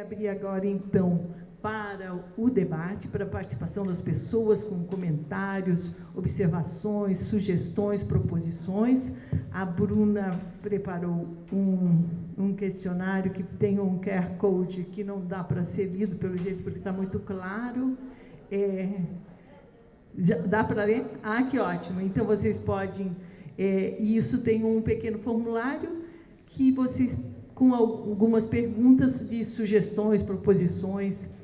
abrir agora, então, para o debate, para a participação das pessoas com comentários, observações, sugestões, proposições. A Bruna preparou um questionário que tem um QR Code que não dá para ser lido, pelo jeito, porque está muito claro. Dá para ler? Ah, que ótimo! Então, vocês podem... e isso tem um pequeno formulário que vocês, com algumas perguntas de sugestões, proposições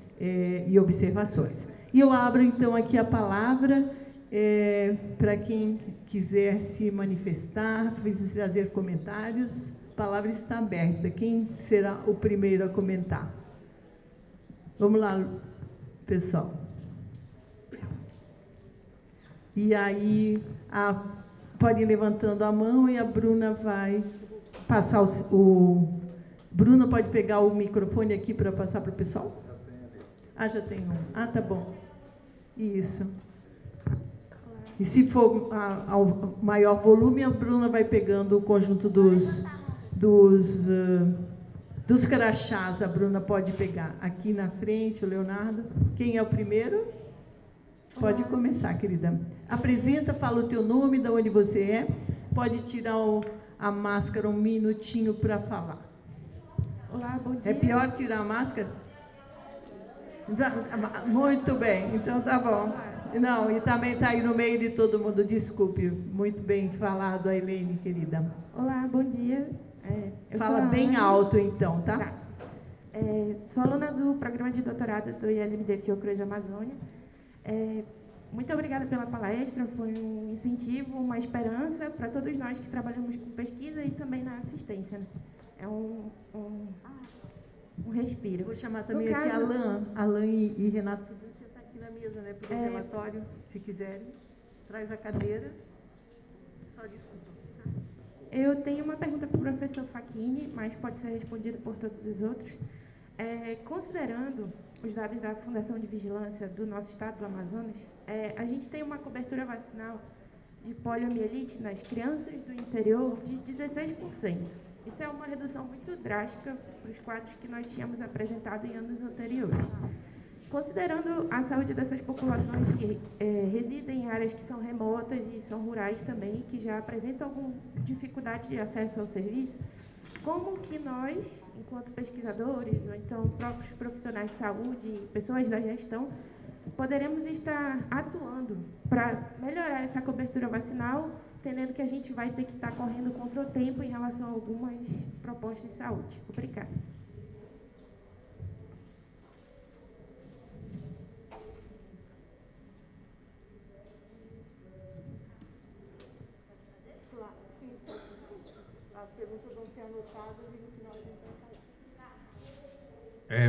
e observações. E eu abro, então, aqui a palavra para quem quiser se manifestar, fazer comentários. A palavra está aberta. Quem será o primeiro a comentar? Vamos lá, pessoal. E aí, pode ir levantando a mão e a Bruna vai passar Bruna, pode pegar o microfone aqui para passar para o pessoal? Já tem um. Tá bom. Isso. E se for ao maior volume, a Bruna vai pegando o conjunto dos crachás. A Bruna pode pegar. Aqui na frente, o Leonardo. Quem é o primeiro? Pode começar, querida. Apresenta, fala o teu nome, de onde você é. Pode tirar a máscara um minutinho para falar. Olá, bom dia. É pior tirar a máscara? Muito bem, então tá bom. Não, e também está aí no meio de todo mundo, desculpe. Muito bem falado, a Helene, querida. Olá, bom dia. Fala bem alto, então, tá? Sou aluna do programa de doutorado do ILMD Fiocruz Amazônia. Muito obrigada pela palestra, foi um incentivo, uma esperança para todos nós que trabalhamos com pesquisa e também na assistência. Né? É um respiro. Vou chamar também aqui Alain e Renato. Você está aqui na mesa, né, para o relatório, se quiserem. Traz a cadeira. Só desculpa. Eu tenho uma pergunta para o professor Facchini, mas pode ser respondida por todos os outros. Considerando os dados da Fundação de Vigilância do nosso estado do Amazonas, a gente tem uma cobertura vacinal de poliomielite nas crianças do interior de 16%. Isso é uma redução muito drástica para os quadros que nós tínhamos apresentado em anos anteriores. Considerando a saúde dessas populações que residem em áreas que são remotas e são rurais também, que já apresentam alguma dificuldade de acesso ao serviço, como que nós, enquanto pesquisadores, ou então próprios profissionais de saúde, pessoas da gestão, poderemos estar atuando para melhorar essa cobertura vacinal, entendendo que a gente vai ter que estar correndo contra o tempo em relação a algumas propostas de saúde. Obrigada.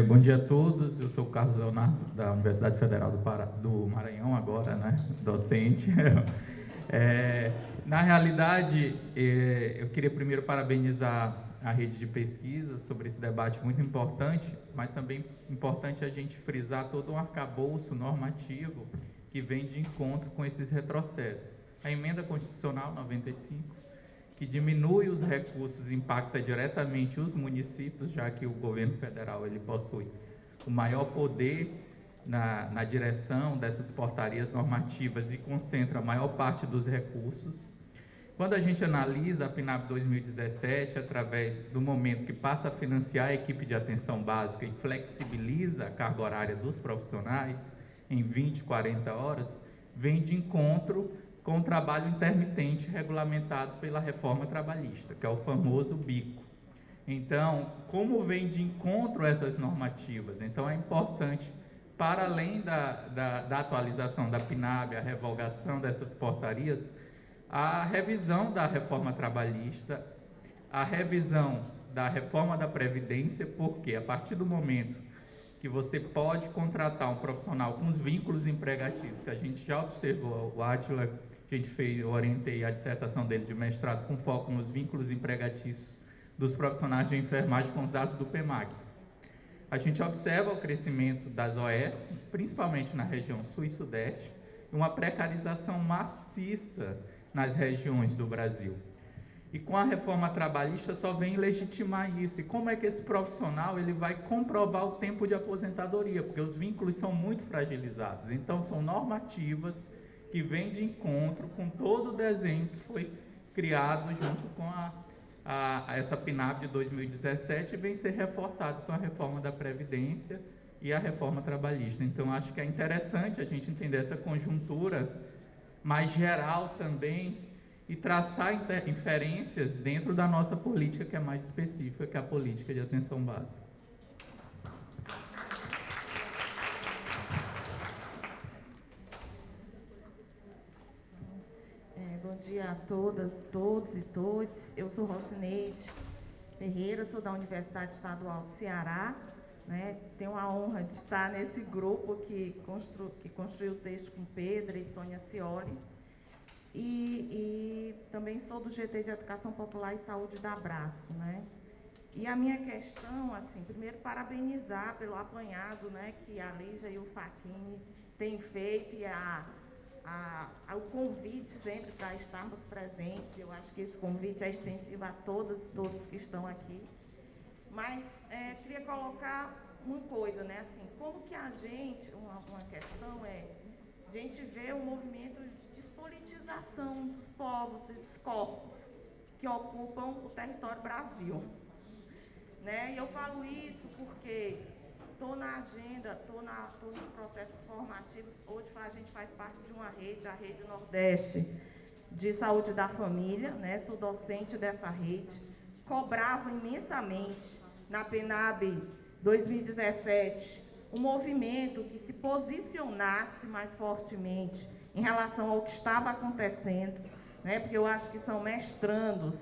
Bom dia a todos, eu sou o Carlos Leonardo, da Universidade Federal do Maranhão, agora, né, docente. Na realidade, eu queria primeiro parabenizar a rede de pesquisa sobre esse debate muito importante, mas também importante a gente frisar todo um arcabouço normativo que vem de encontro com esses retrocessos. A emenda constitucional 95, que diminui os recursos, impacta diretamente os municípios, já que o governo federal ele possui o maior poder na direção dessas portarias normativas e concentra a maior parte dos recursos. Quando a gente analisa a PNAB 2017, através do momento que passa a financiar a equipe de atenção básica e flexibiliza a carga horária dos profissionais em 20, 40 horas, vem de encontro com o trabalho intermitente regulamentado pela reforma trabalhista, que é o famoso bico. Então, como vem de encontro essas normativas? Então, é importante, para além da atualização da PNAB, a revogação dessas portarias, a revisão da reforma trabalhista, a revisão da reforma da Previdência, porque a partir do momento que você pode contratar um profissional com os vínculos empregatícios, que a gente já observou, o Átila, que a gente fez, eu orientei a dissertação dele de mestrado com foco nos vínculos empregatícios dos profissionais de enfermagem com os dados do PEMAC. A gente observa o crescimento das OS, principalmente na região sul e sudeste, e uma precarização maciça nas regiões do Brasil. E com a reforma trabalhista só vem legitimar isso. E como é que esse profissional ele vai comprovar o tempo de aposentadoria? Porque os vínculos são muito fragilizados. Então, são normativas que vêm de encontro com todo o desenho que foi criado junto com essa PNAB de 2017 e vem ser reforçado com a reforma da Previdência e a reforma trabalhista. Então, acho que é interessante a gente entender essa conjuntura mais geral também e traçar inferências dentro da nossa política, que é mais específica, que é a política de atenção básica. Bom dia a todas, todos e todes. Eu sou Rocineide Ferreira, sou da Universidade Estadual do Ceará. Tenho a honra de estar nesse grupo que construiu o texto com Pedro e Sônia Scioli. E também sou do GT de Educação Popular e Saúde da Abrasco, E a minha questão, assim, primeiro parabenizar pelo apanhado, que a Lígia e o Facchini têm feito e o convite sempre para estarmos presentes. Eu acho que esse convite é extensivo a todas e todos que estão aqui. Mas queria colocar uma coisa, assim, como que a gente, uma questão a gente vê um movimento de despolitização dos povos e dos corpos que ocupam o território Brasil. E eu falo isso porque estou na agenda, estou nos processos formativos. Hoje a gente faz parte de uma rede, a Rede Nordeste de Saúde da Família, sou docente dessa rede. Cobrava imensamente na PNAB 2017 um movimento que se posicionasse mais fortemente em relação ao que estava acontecendo, porque eu acho que são mestrandos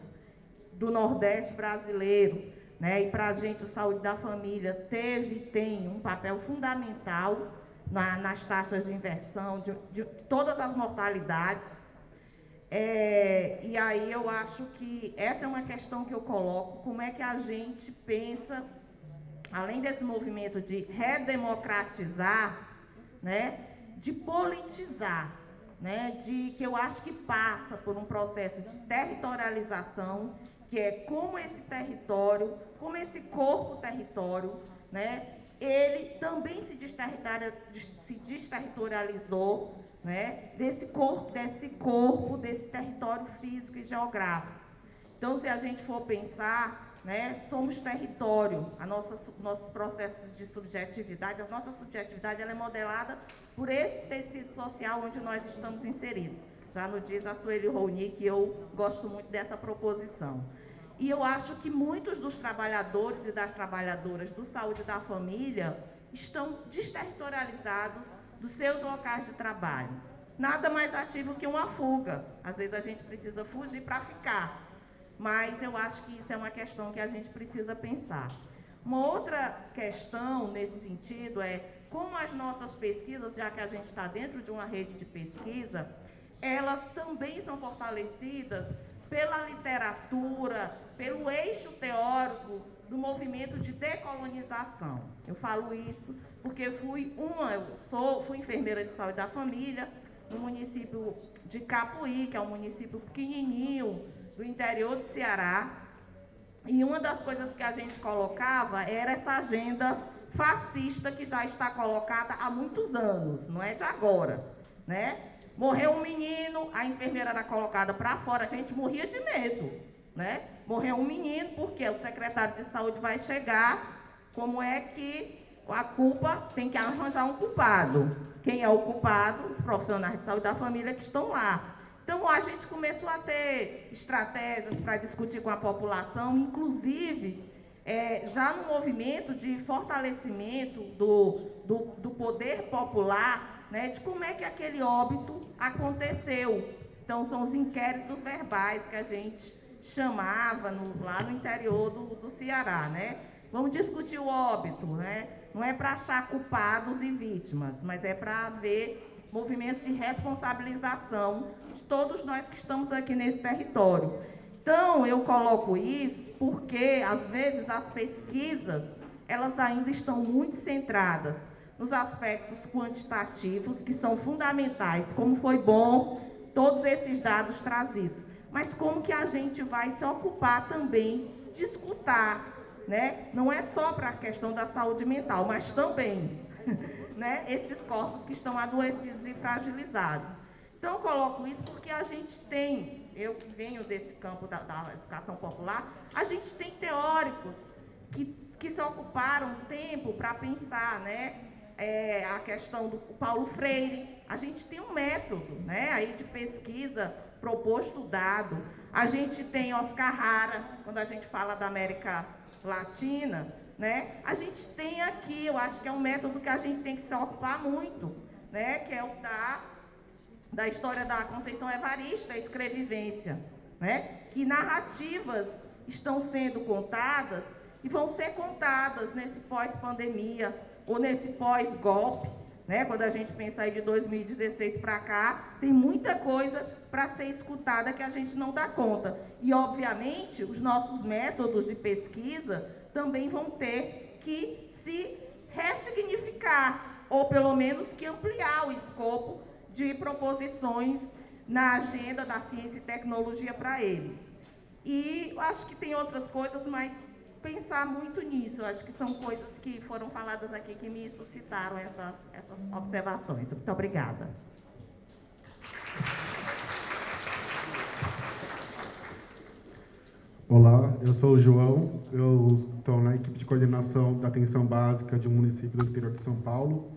do Nordeste brasileiro, e para a gente o Saúde da Família tem um papel fundamental nas taxas de inversão de todas as mortalidades. E aí eu acho que essa é uma questão que eu coloco, como é que a gente pensa, além desse movimento de redemocratizar, de politizar, que eu acho que passa por um processo de territorialização, que é como esse território, como esse corpo território, ele também se desterritorializou, desse corpo, desse território físico e geográfico. Então, se a gente for pensar, somos território, nossos processos de subjetividade, a nossa subjetividade ela é modelada por esse tecido social onde nós estamos inseridos. Já nos diz a Sueli Rouni, que eu gosto muito dessa proposição. E eu acho que muitos dos trabalhadores e das trabalhadoras do Saúde da Família estão desterritorializados dos seus locais de trabalho. Nada mais ativo que uma fuga. Às vezes a gente precisa fugir para ficar. Mas eu acho que isso é uma questão que a gente precisa pensar. Uma outra questão nesse sentido é como as nossas pesquisas, já que a gente está dentro de uma rede de pesquisa, elas também são fortalecidas pela literatura, pelo eixo teórico do movimento de decolonização. Eu falo isso porque fui enfermeira de saúde da família no município de Capuí, que é um município pequenininho do interior do Ceará, e uma das coisas que a gente colocava era essa agenda fascista que já está colocada há muitos anos, não é de agora, Morreu um menino, a enfermeira era colocada para fora, a gente morria de medo, Morreu um menino, porque o secretário de saúde vai chegar, como é que a culpa tem que arranjar um culpado. Quem é o culpado? Os profissionais de saúde da família que estão lá. Então, a gente começou a ter estratégias para discutir com a população, inclusive, já no movimento de fortalecimento do poder popular, de como é que aquele óbito aconteceu. Então, são os inquéritos verbais que a gente chamava lá no interior do Ceará, Vamos discutir o óbito, Não é para achar culpados e vítimas, mas é para haver movimentos de responsabilização de todos nós que estamos aqui nesse território. Então, eu coloco isso porque, às vezes, as pesquisas, elas ainda estão muito centradas nos aspectos quantitativos, que são fundamentais, como foi bom todos esses dados trazidos. mas como que a gente vai se ocupar também de escutar, né? Não é só para a questão da saúde mental, mas também, né, esses corpos que estão adoecidos e fragilizados. Então, eu coloco isso porque a gente tem, eu que venho desse campo da educação popular, a gente tem teóricos que se ocuparam tempo para pensar, né, a questão do Paulo Freire. A gente tem um método, né, aí de pesquisa proposto, dado. A gente tem Oscar Hara, quando a gente fala da América Latina, né, a gente tem aqui, eu acho que é um método que a gente tem que se ocupar muito, né, que é o da história da Conceição Evaristo, a escrevivência, né, que narrativas estão sendo contadas e vão ser contadas nesse pós-pandemia ou nesse pós-golpe, né? Quando a gente pensa aí de 2016 para cá, tem muita coisa para ser escutada que a gente não dá conta. E, obviamente, os nossos métodos de pesquisa também vão ter que se ressignificar, ou pelo menos que ampliar o escopo de proposições na agenda da ciência e tecnologia para eles. E acho que tem outras coisas, mas pensar muito nisso. Acho que são coisas que foram faladas aqui que me suscitaram essas observações. Muito obrigada. Olá, eu sou o João, eu estou na equipe de coordenação da atenção básica de um município do interior de São Paulo.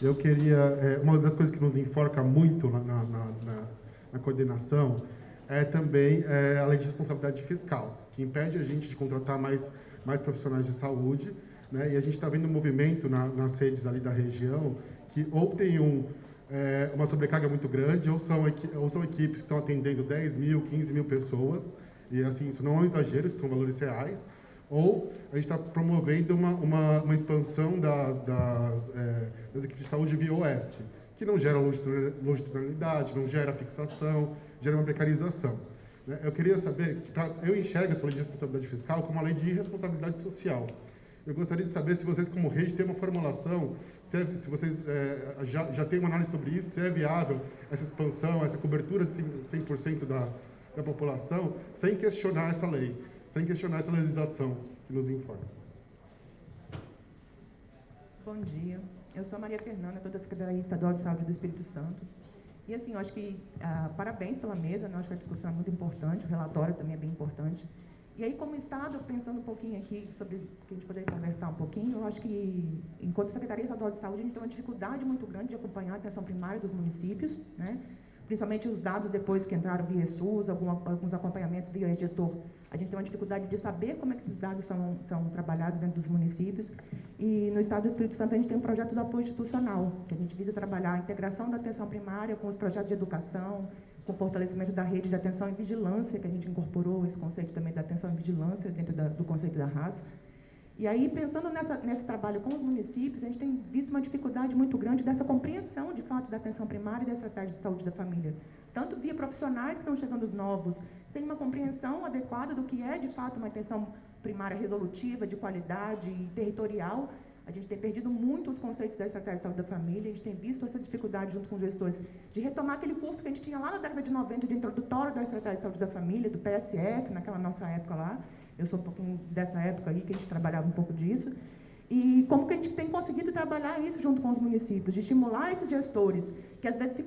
Eu queria, uma das coisas que nos enforca muito na coordenação é também a lei de responsabilidade fiscal, que impede a gente de contratar mais profissionais de saúde, né? E a gente está vendo um movimento nas redes ali da região que ou tem uma sobrecarga muito grande, ou são equipes que estão atendendo 10 mil, 15 mil pessoas, e assim, isso não é um exagero, isso são valores reais, ou a gente está promovendo uma expansão das equipes de saúde via OS, que não gera longitudinalidade, não gera fixação, gera uma precarização. Eu queria saber, eu enxergo essa lei de responsabilidade fiscal como uma lei de responsabilidade social. Eu gostaria de saber se vocês, como rede, têm uma formulação, se vocês já têm uma análise sobre isso, se é viável essa expansão, essa cobertura de 100% da população, sem questionar essa lei, sem questionar essa legislação que nos informa. Bom dia, eu sou a Maria Fernanda, estou da Secretaria Estadual de Saúde do Espírito Santo. E assim, eu acho que, parabéns pela mesa, né? Eu acho que a discussão é muito importante, o relatório também é bem importante. E aí, como Estado, pensando um pouquinho aqui sobre o que a gente poderia conversar um pouquinho, eu acho que, enquanto Secretaria Estadual de Saúde, a gente tem uma dificuldade muito grande de acompanhar a atenção primária dos municípios, né? Principalmente os dados depois que entraram via SUS, alguns acompanhamentos via gestor. A gente tem uma dificuldade de saber como é que esses dados são trabalhados dentro dos municípios. E no Estado do Espírito Santo a gente tem um projeto do apoio institucional, que a gente visa trabalhar a integração da atenção primária com os projetos de educação, com o fortalecimento da rede de atenção e vigilância, que a gente incorporou esse conceito também da atenção e vigilância dentro do conceito da raça. E aí, pensando nesse trabalho com os municípios, a gente tem visto uma dificuldade muito grande dessa compreensão, de fato, da atenção primária e da estratégia de saúde da família. Tanto via profissionais que estão chegando os novos, sem uma compreensão adequada do que é, de fato, uma atenção primária resolutiva, de qualidade e territorial. A gente tem perdido muito os conceitos da estratégia de saúde da família, a gente tem visto essa dificuldade junto com os gestores de retomar aquele curso que a gente tinha lá na década de 90, de introdutório da estratégia de saúde da família, do PSF, naquela nossa época lá. Eu sou um pouquinho dessa época aí, que a gente trabalhava um pouco disso. E como que a gente tem conseguido trabalhar isso junto com os municípios, de estimular esses gestores, que às vezes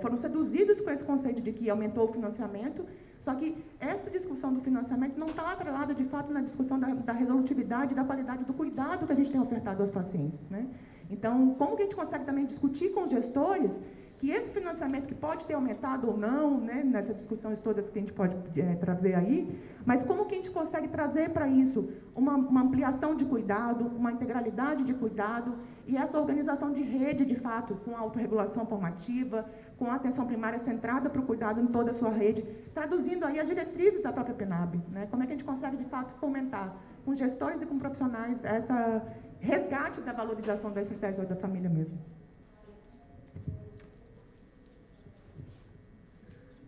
foram seduzidos com esse conceito de que aumentou o financiamento, só que essa discussão do financiamento não está atrelada, de fato, na discussão da resolutividade e da qualidade do cuidado que a gente tem ofertado aos pacientes, né? Então, como que a gente consegue também discutir com os gestores que esse financiamento, que pode ter aumentado ou não, né, nessas discussões todas que a gente pode trazer aí, mas como que a gente consegue trazer para isso uma ampliação de cuidado, uma integralidade de cuidado e essa organização de rede, de fato, com autorregulação formativa, com a atenção primária centrada para o cuidado em toda a sua rede, traduzindo aí as diretrizes da própria PNAB, né? Como é que a gente consegue, de fato, fomentar com gestores e com profissionais essa resgate da valorização da estratégia da família mesmo.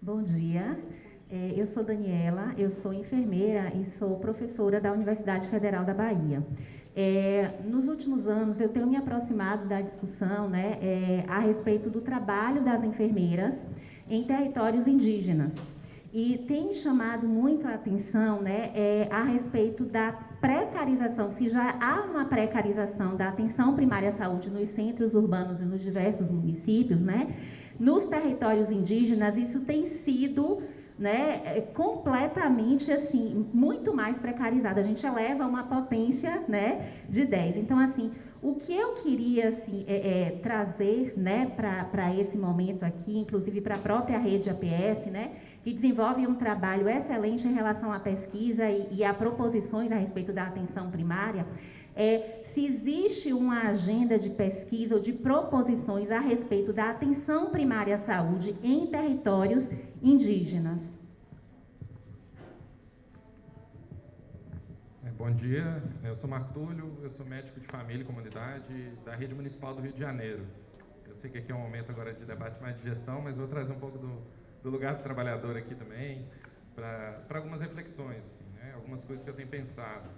Bom dia, eu sou Daniela, eu sou enfermeira e sou professora da Universidade Federal da Bahia. Nos últimos anos, eu tenho me aproximado da discussão, né, a respeito do trabalho das enfermeiras em territórios indígenas. E tem chamado muito a atenção, né, a respeito da precarização, se já há uma precarização da atenção primária à saúde nos centros urbanos e nos diversos municípios, né, nos territórios indígenas, isso tem sido, né, completamente, assim, muito mais precarizado. A gente eleva uma potência, né, de 10. Então, assim, o que eu queria, assim, trazer, né, para esse momento aqui, inclusive para a própria rede APS, né, que desenvolve um trabalho excelente em relação à pesquisa e a proposições a respeito da atenção primária, se existe uma agenda de pesquisa ou de proposições a respeito da atenção primária à saúde em territórios indígenas. Bom dia, eu sou Marco Túlio, eu sou médico de família e comunidade da Rede Municipal do Rio de Janeiro. Eu sei que aqui é um momento agora de debate mais de gestão, mas vou trazer um pouco do lugar do trabalhador aqui também, para algumas reflexões, assim, né? Algumas coisas que eu tenho pensado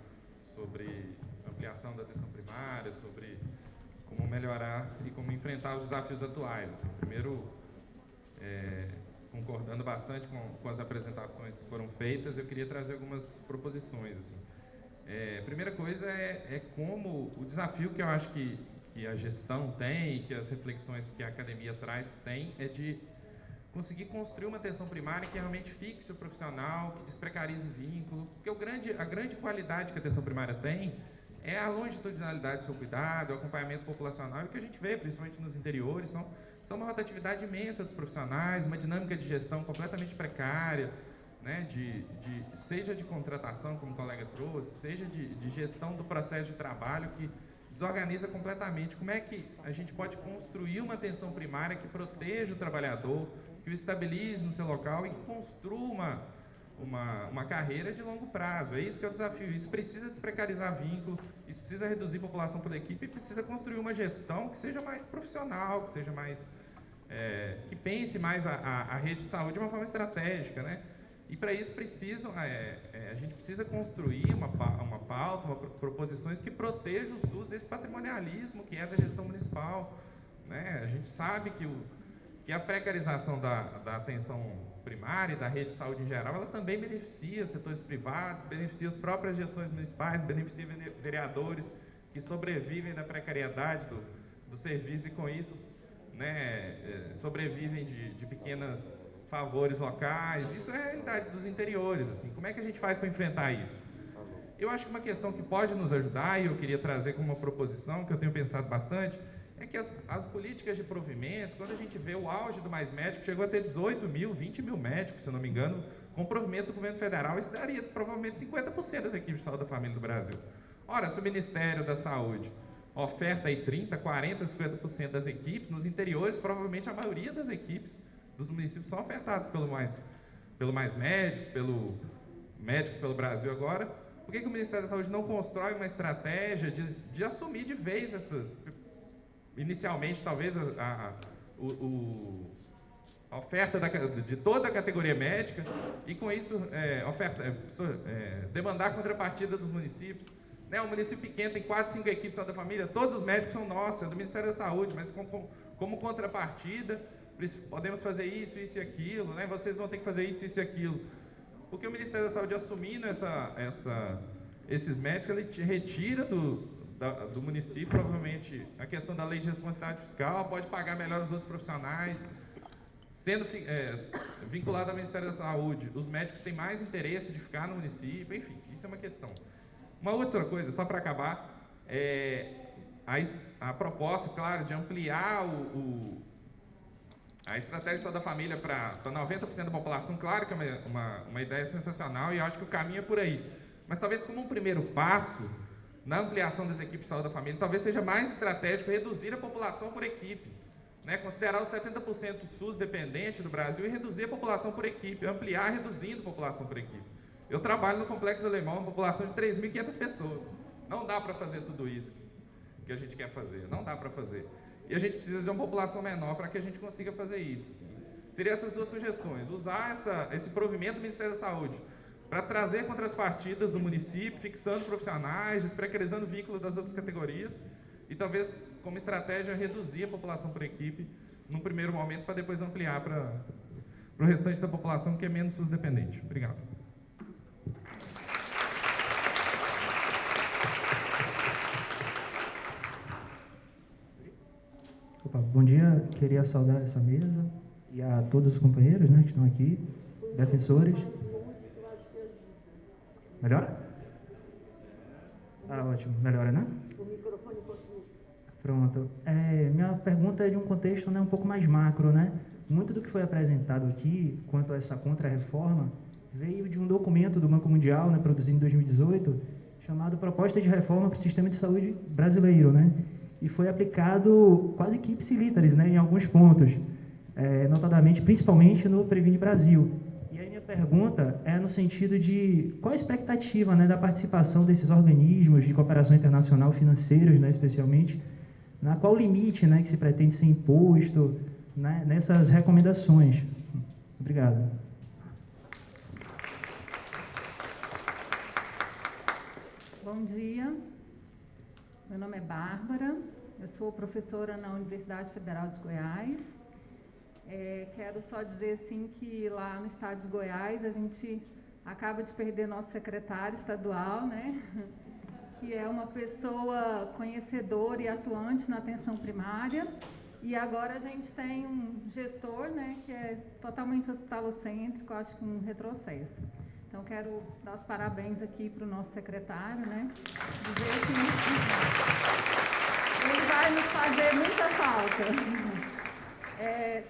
sobre ampliação da atenção primária, sobre como melhorar e como enfrentar os desafios atuais. Assim, primeiro, concordando bastante com as apresentações que foram feitas, eu queria trazer algumas proposições. Assim. A primeira coisa é como o desafio que eu acho que a gestão tem, que as reflexões que a academia traz tem, é de conseguir construir uma atenção primária que realmente fixe o profissional, que desprecarize vínculo, porque a grande qualidade que a atenção primária tem é a longitudinalidade do seu cuidado, o acompanhamento populacional, e o que a gente vê, principalmente nos interiores, são uma rotatividade imensa dos profissionais, uma dinâmica de gestão completamente precária, né, seja de contratação, como o colega trouxe, seja de gestão do processo de trabalho, que desorganiza completamente. Como é que a gente pode construir uma atenção primária que proteja o trabalhador, que o estabilize no seu local e que construa uma carreira de longo prazo? É isso que é o desafio. Isso precisa desprecarizar vínculo, isso precisa reduzir a população por equipe e precisa construir uma gestão que seja mais profissional, que seja mais... que pense mais a rede de saúde de uma forma estratégica, né? E para isso a gente precisa construir uma pauta, proposições que protejam o SUS desse patrimonialismo que é da gestão municipal, né? A gente sabe que a precarização da atenção primária e da rede de saúde em geral, ela também beneficia setores privados, beneficia as próprias gestões municipais, beneficia vereadores que sobrevivem da precariedade do serviço e com isso, né, sobrevivem de pequenas favores locais. Isso é a realidade dos interiores. Assim. Como é que a gente faz para enfrentar isso? Eu acho que uma questão que pode nos ajudar, e eu queria trazer como uma proposição, que eu tenho pensado bastante, é que as políticas de provimento, quando a gente vê o auge do Mais Médico, chegou a ter 18 mil, 20 mil médicos, se eu não me engano, com provimento do governo federal, isso daria provavelmente 50% das equipes de saúde da família do Brasil. Ora, se o Ministério da Saúde oferta aí 30%, 40%, 50% das equipes, nos interiores, provavelmente a maioria das equipes dos municípios são ofertados pelo Mais Médicos, pelo Médico pelo Brasil agora. Por que o Ministério da Saúde não constrói uma estratégia de assumir de vez essas... Inicialmente, talvez, a oferta de toda a categoria médica e, com isso, demandar a contrapartida dos municípios. Né? Um município pequeno tem 4, 5 equipes só da família, todos os médicos são nossos, é do Ministério da Saúde, mas como contrapartida, podemos fazer isso, isso e aquilo, né? Vocês vão ter que fazer isso, isso e aquilo. Porque o Ministério da Saúde, assumindo esses médicos, ele retira do município, provavelmente, a questão da lei de responsabilidade fiscal, pode pagar melhor os outros profissionais, sendo vinculado ao Ministério da Saúde. Os médicos têm mais interesse de ficar no município, enfim, isso é uma questão. Uma outra coisa, só para acabar, a proposta, claro, de ampliar a estratégia só da família para 90% da população, claro que é uma ideia sensacional e eu acho que o caminho é por aí. Mas talvez como um primeiro passo, na ampliação das equipes de saúde da família, talvez seja mais estratégico reduzir a população por equipe. Né? Considerar os 70% SUS dependente do Brasil e reduzir a população por equipe, ampliar reduzindo a população por equipe. Eu trabalho no Complexo Alemão, uma população de 3.500 pessoas. Não dá para fazer tudo isso que a gente quer fazer, não dá para fazer. E a gente precisa de uma população menor para que a gente consiga fazer isso. Assim. Seriam essas duas sugestões, usar esse provimento do Ministério da Saúde para trazer contrapartidas do município, fixando profissionais, desprecarizando o vínculo das outras categorias e talvez, como estratégia, reduzir a população por equipe num primeiro momento para depois ampliar para para o restante da população que é menos SUS dependente. Obrigado. Opa, bom dia, queria saudar essa mesa e a todos os companheiros, né, que estão aqui, defensores. Melhora? Ah, ótimo, melhora, né? O microfone pronto. Minha pergunta é de um contexto, né, um pouco mais macro, né? Muito do que foi apresentado aqui, quanto a essa contra-reforma, veio de um documento do Banco Mundial, né, produzido em 2018, chamado Proposta de Reforma para o Sistema de Saúde Brasileiro, né? E foi aplicado quase que ipsilíteres, né, em alguns pontos, notadamente, principalmente no Previne Brasil. E aí minha pergunta é no sentido de qual a expectativa, né, da participação desses organismos de cooperação internacional, financeiros, né, especialmente, qual o limite, né, que se pretende ser imposto, né, nessas recomendações. Obrigado. Bom dia. Meu nome é Bárbara, eu sou professora na Universidade Federal de Goiás. Quero só dizer assim, que lá no estado de Goiás a gente acaba de perder nosso secretário estadual, né? Que é uma pessoa conhecedora e atuante na atenção primária. E agora a gente tem um gestor, né, que é totalmente hospitalocêntrico, acho que um retrocesso. Então, quero dar os parabéns aqui para o nosso secretário, né? Dizer que ele vai nos fazer muita falta.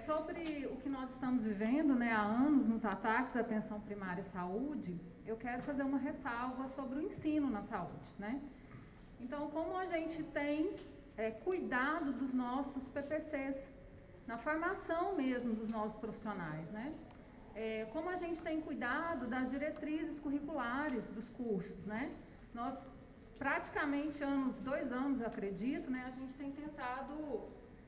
Sobre o que nós estamos vivendo, né, há anos nos ataques à atenção primária e saúde, eu quero fazer uma ressalva sobre o ensino na saúde, né? Então, como a gente tem cuidado dos nossos PPCs, na formação mesmo dos nossos profissionais, né? Como a gente tem cuidado das diretrizes curriculares dos cursos, né? Nós, praticamente, 2 anos, acredito, né, a gente tem tentado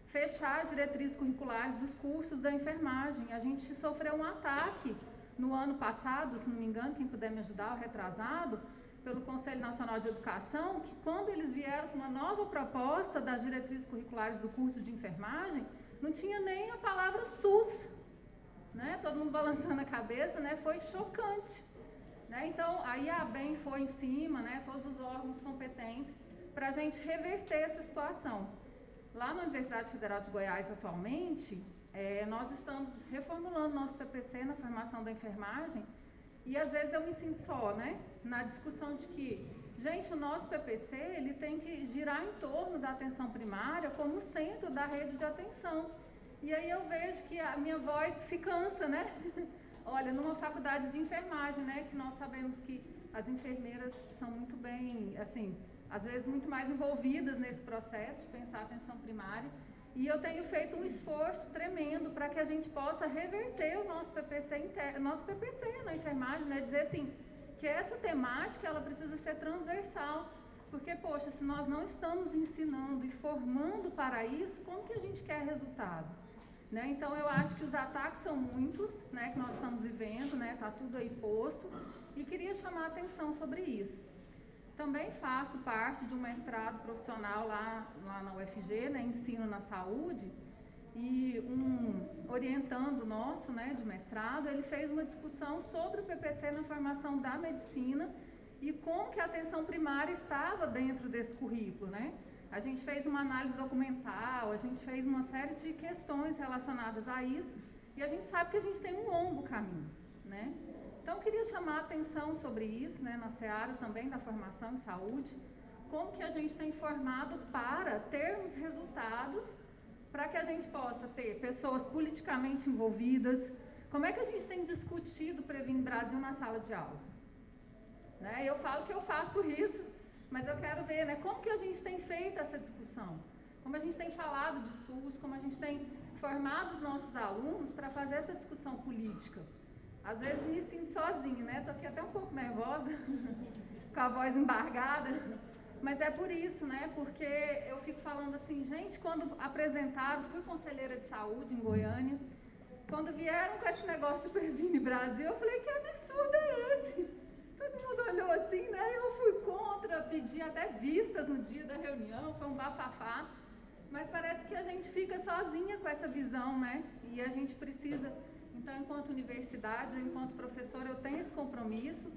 fechar as diretrizes curriculares dos cursos da enfermagem. A gente sofreu um ataque no ano passado, se não me engano, quem puder me ajudar, o retrasado, pelo Conselho Nacional de Educação, que quando eles vieram com uma nova proposta das diretrizes curriculares do curso de enfermagem, não tinha nem a palavra SUS. Né? Todo mundo balançando a cabeça, né? Foi chocante. Né? Então, aí a ABEM foi em cima, né? Todos os órgãos competentes, para a gente reverter essa situação. Lá na Universidade Federal de Goiás, atualmente, nós estamos reformulando nosso PPC na formação da enfermagem, e às vezes eu me sinto só, né? Na discussão de que, gente, o nosso PPC ele tem que girar em torno da atenção primária como centro da rede de atenção. E aí eu vejo que a minha voz se cansa, né? Olha, numa faculdade de enfermagem, né, que nós sabemos que as enfermeiras são muito bem, assim, às vezes muito mais envolvidas nesse processo de pensar a atenção primária. E eu tenho feito um esforço tremendo para que a gente possa reverter o nosso PPC, na enfermagem, né? Dizer assim, que essa temática ela precisa ser transversal. Porque, poxa, se nós não estamos ensinando e formando para isso, como que a gente quer resultado? Né? Então, eu acho que os ataques são muitos, né, que nós estamos vivendo, né, está tudo aí posto, e queria chamar a atenção sobre isso. Também faço parte de um mestrado profissional lá na UFG, né, ensino na saúde, e um orientando nosso, né, de mestrado, ele fez uma discussão sobre o PPC na formação da medicina e como que a atenção primária estava dentro desse currículo, né? A gente fez uma análise documental, a gente fez uma série de questões relacionadas a isso, e a gente sabe que a gente tem um longo caminho, né? Então, eu queria chamar a atenção sobre isso, né, na seara também da formação em saúde, como que a gente tem formado para termos resultados, para que a gente possa ter pessoas politicamente envolvidas. Como é que a gente tem discutido o Previne Brasil na sala de aula? Né? Eu falo que eu faço isso, mas eu quero ver, né, como que a gente tem feito essa discussão, como a gente tem falado de SUS, como a gente tem formado os nossos alunos para fazer essa discussão política. Às vezes me sinto sozinha, né? Estou aqui até um pouco nervosa, com a voz embargada, mas é por isso, né? Porque eu fico falando assim, gente, quando apresentaram, fui conselheira de saúde em Goiânia, quando vieram com esse negócio de Previne Brasil, eu falei, que absurdo é esse? Todo mundo olhou assim, né? Eu fui contra, pedi até vistas no dia da reunião, foi um bafafá, mas parece que a gente fica sozinha com essa visão, né? E a gente precisa Então, enquanto universidade, enquanto professora, eu tenho esse compromisso,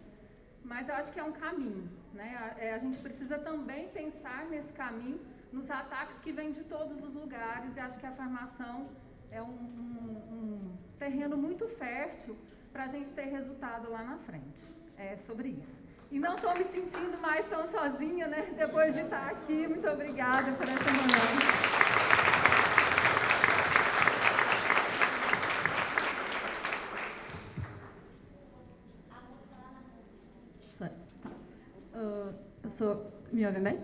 mas eu acho que é um caminho, né? A gente precisa também pensar nesse caminho, nos ataques que vêm de todos os lugares, e acho que a formação é um terreno muito fértil para a gente ter resultado lá na frente. É sobre isso. E não estou me sentindo mais tão sozinha, né? Depois de estar aqui. Muito obrigada por essa manhã. Me ouvem bem?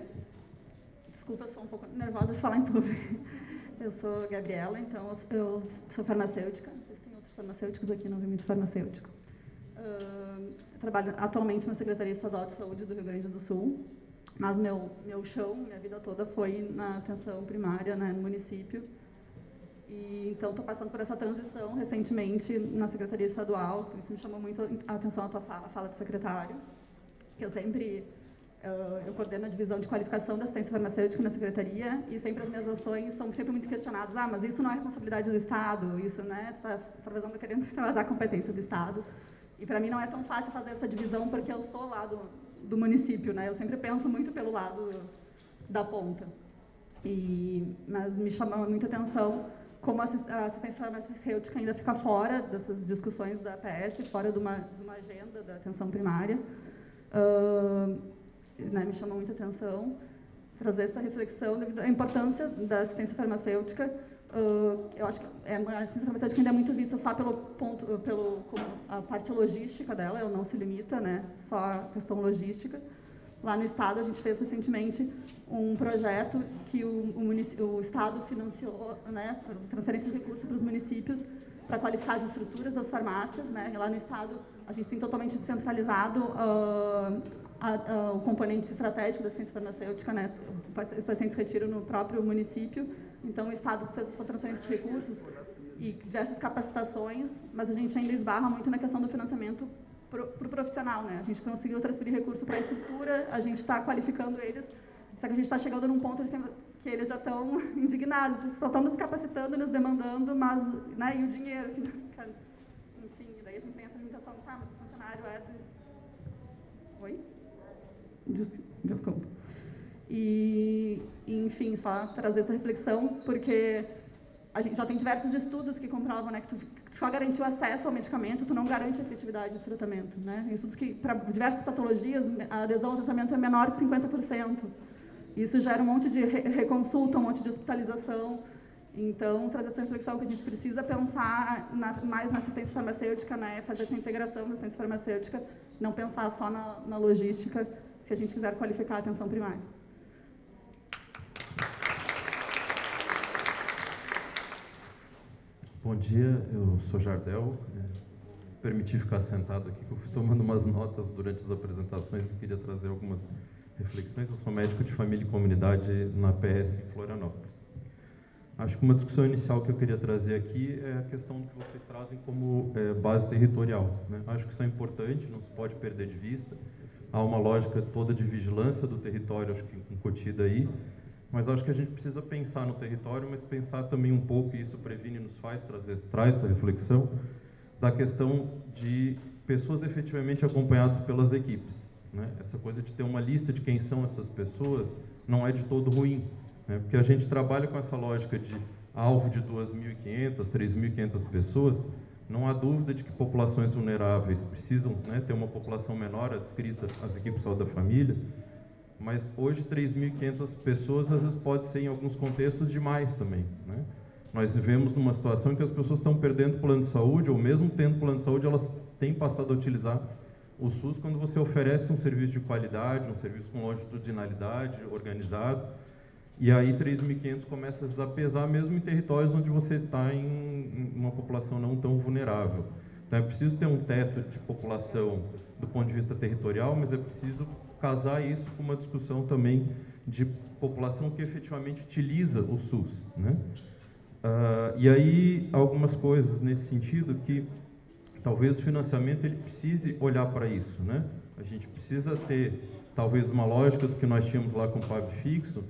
Desculpa, eu sou um pouco nervosa de falar em público. Eu sou Gabriela, então eu sou farmacêutica. Vocês têm outros farmacêuticos aqui, não vi muito farmacêutico. Trabalho atualmente na Secretaria Estadual de Saúde do Rio Grande do Sul, mas meu chão, minha vida toda foi na atenção primária, né, no município. E, então, estou passando por essa transição recentemente na Secretaria Estadual, por isso me chamou muito a atenção a tua fala do secretário, que eu sempre... eu coordeno a divisão de qualificação da assistência farmacêutica na Secretaria e sempre as minhas ações são sempre muito questionadas. Ah, mas isso não é responsabilidade do Estado, isso, né, está querendo extravasar a competência do Estado. E para mim não é tão fácil fazer essa divisão porque eu sou lá do município, né, eu sempre penso muito pelo lado da ponta. Mas me chama muita atenção como a assistência farmacêutica ainda fica fora dessas discussões da APS, fora de uma agenda da atenção primária. Né, me chamou muita atenção trazer essa reflexão devido à importância da assistência farmacêutica. Eu acho que a assistência farmacêutica ainda é muito vista só como a parte logística dela, ela não se limita, né, só à questão logística. Lá no Estado, a gente fez recentemente um projeto que o Estado financiou, né, transferência de recursos para os municípios para qualificar as estruturas das farmácias, né, e lá no Estado a gente tem totalmente descentralizado o componente estratégico da assistência farmacêutica, né? Os pacientes retiram no próprio município, então o Estado fez essa transferência de recursos e diversas capacitações, mas a gente ainda esbarra muito na questão do financiamento para o profissional, né? A gente conseguiu transferir recurso para a estrutura, a gente está qualificando eles, só que a gente está chegando num ponto que eles já estão indignados, só estão nos capacitando, nos demandando, mas, né, e o dinheiro? Enfim, daí a gente tem essa limitação, tá, mas o funcionário é de... Oi? Desculpa. E, enfim, só trazer essa reflexão, porque a gente já tem diversos estudos que comprovam, né, que tu só garantir o acesso ao medicamento, tu não garante a efetividade do tratamento, né? Estudos que, para diversas patologias, a adesão ao tratamento é menor que 50%. Isso gera um monte de reconsulta, um monte de hospitalização. Então, trazer essa reflexão que a gente precisa pensar mais na assistência farmacêutica, né, fazer essa integração da assistência farmacêutica, não pensar só na logística, se a gente quiser qualificar a atenção primária. Bom dia, eu sou Jardel. Permiti ficar sentado aqui, que eu fui tomando umas notas durante as apresentações e queria trazer algumas reflexões. Eu sou médico de família e comunidade na PS em Florianópolis. Acho que uma discussão inicial que eu queria trazer aqui é a questão que vocês trazem como base territorial, né? Acho que isso é importante, não se pode perder de vista. Há uma lógica toda de vigilância do território, acho que incutida aí, mas acho que a gente precisa pensar no território, mas pensar também um pouco, e isso Previne nos traz essa reflexão, da questão de pessoas efetivamente acompanhadas pelas equipes, né? Essa coisa de ter uma lista de quem são essas pessoas não é de todo ruim, né? Porque a gente trabalha com essa lógica de alvo de 2.500, 3.500 pessoas. Não há dúvida de que populações vulneráveis precisam, né, ter uma população menor adscrita às equipes de saúde da família, mas hoje 3.500 pessoas às vezes pode ser em alguns contextos demais também, né? Nós vivemos numa situação em que as pessoas estão perdendo plano de saúde, ou mesmo tendo plano de saúde, elas têm passado a utilizar o SUS quando você oferece um serviço de qualidade, um serviço com longitudinalidade, organizado, e aí 3.500 começa a desapesar mesmo em territórios onde você está em uma população não tão vulnerável. Então é preciso ter um teto de população do ponto de vista territorial, mas é preciso casar isso com uma discussão também de população que efetivamente utiliza o SUS, né? E aí algumas coisas nesse sentido que talvez o financiamento ele precise olhar para isso, né? A gente precisa ter talvez uma lógica do que nós tínhamos lá com o PAB fixo,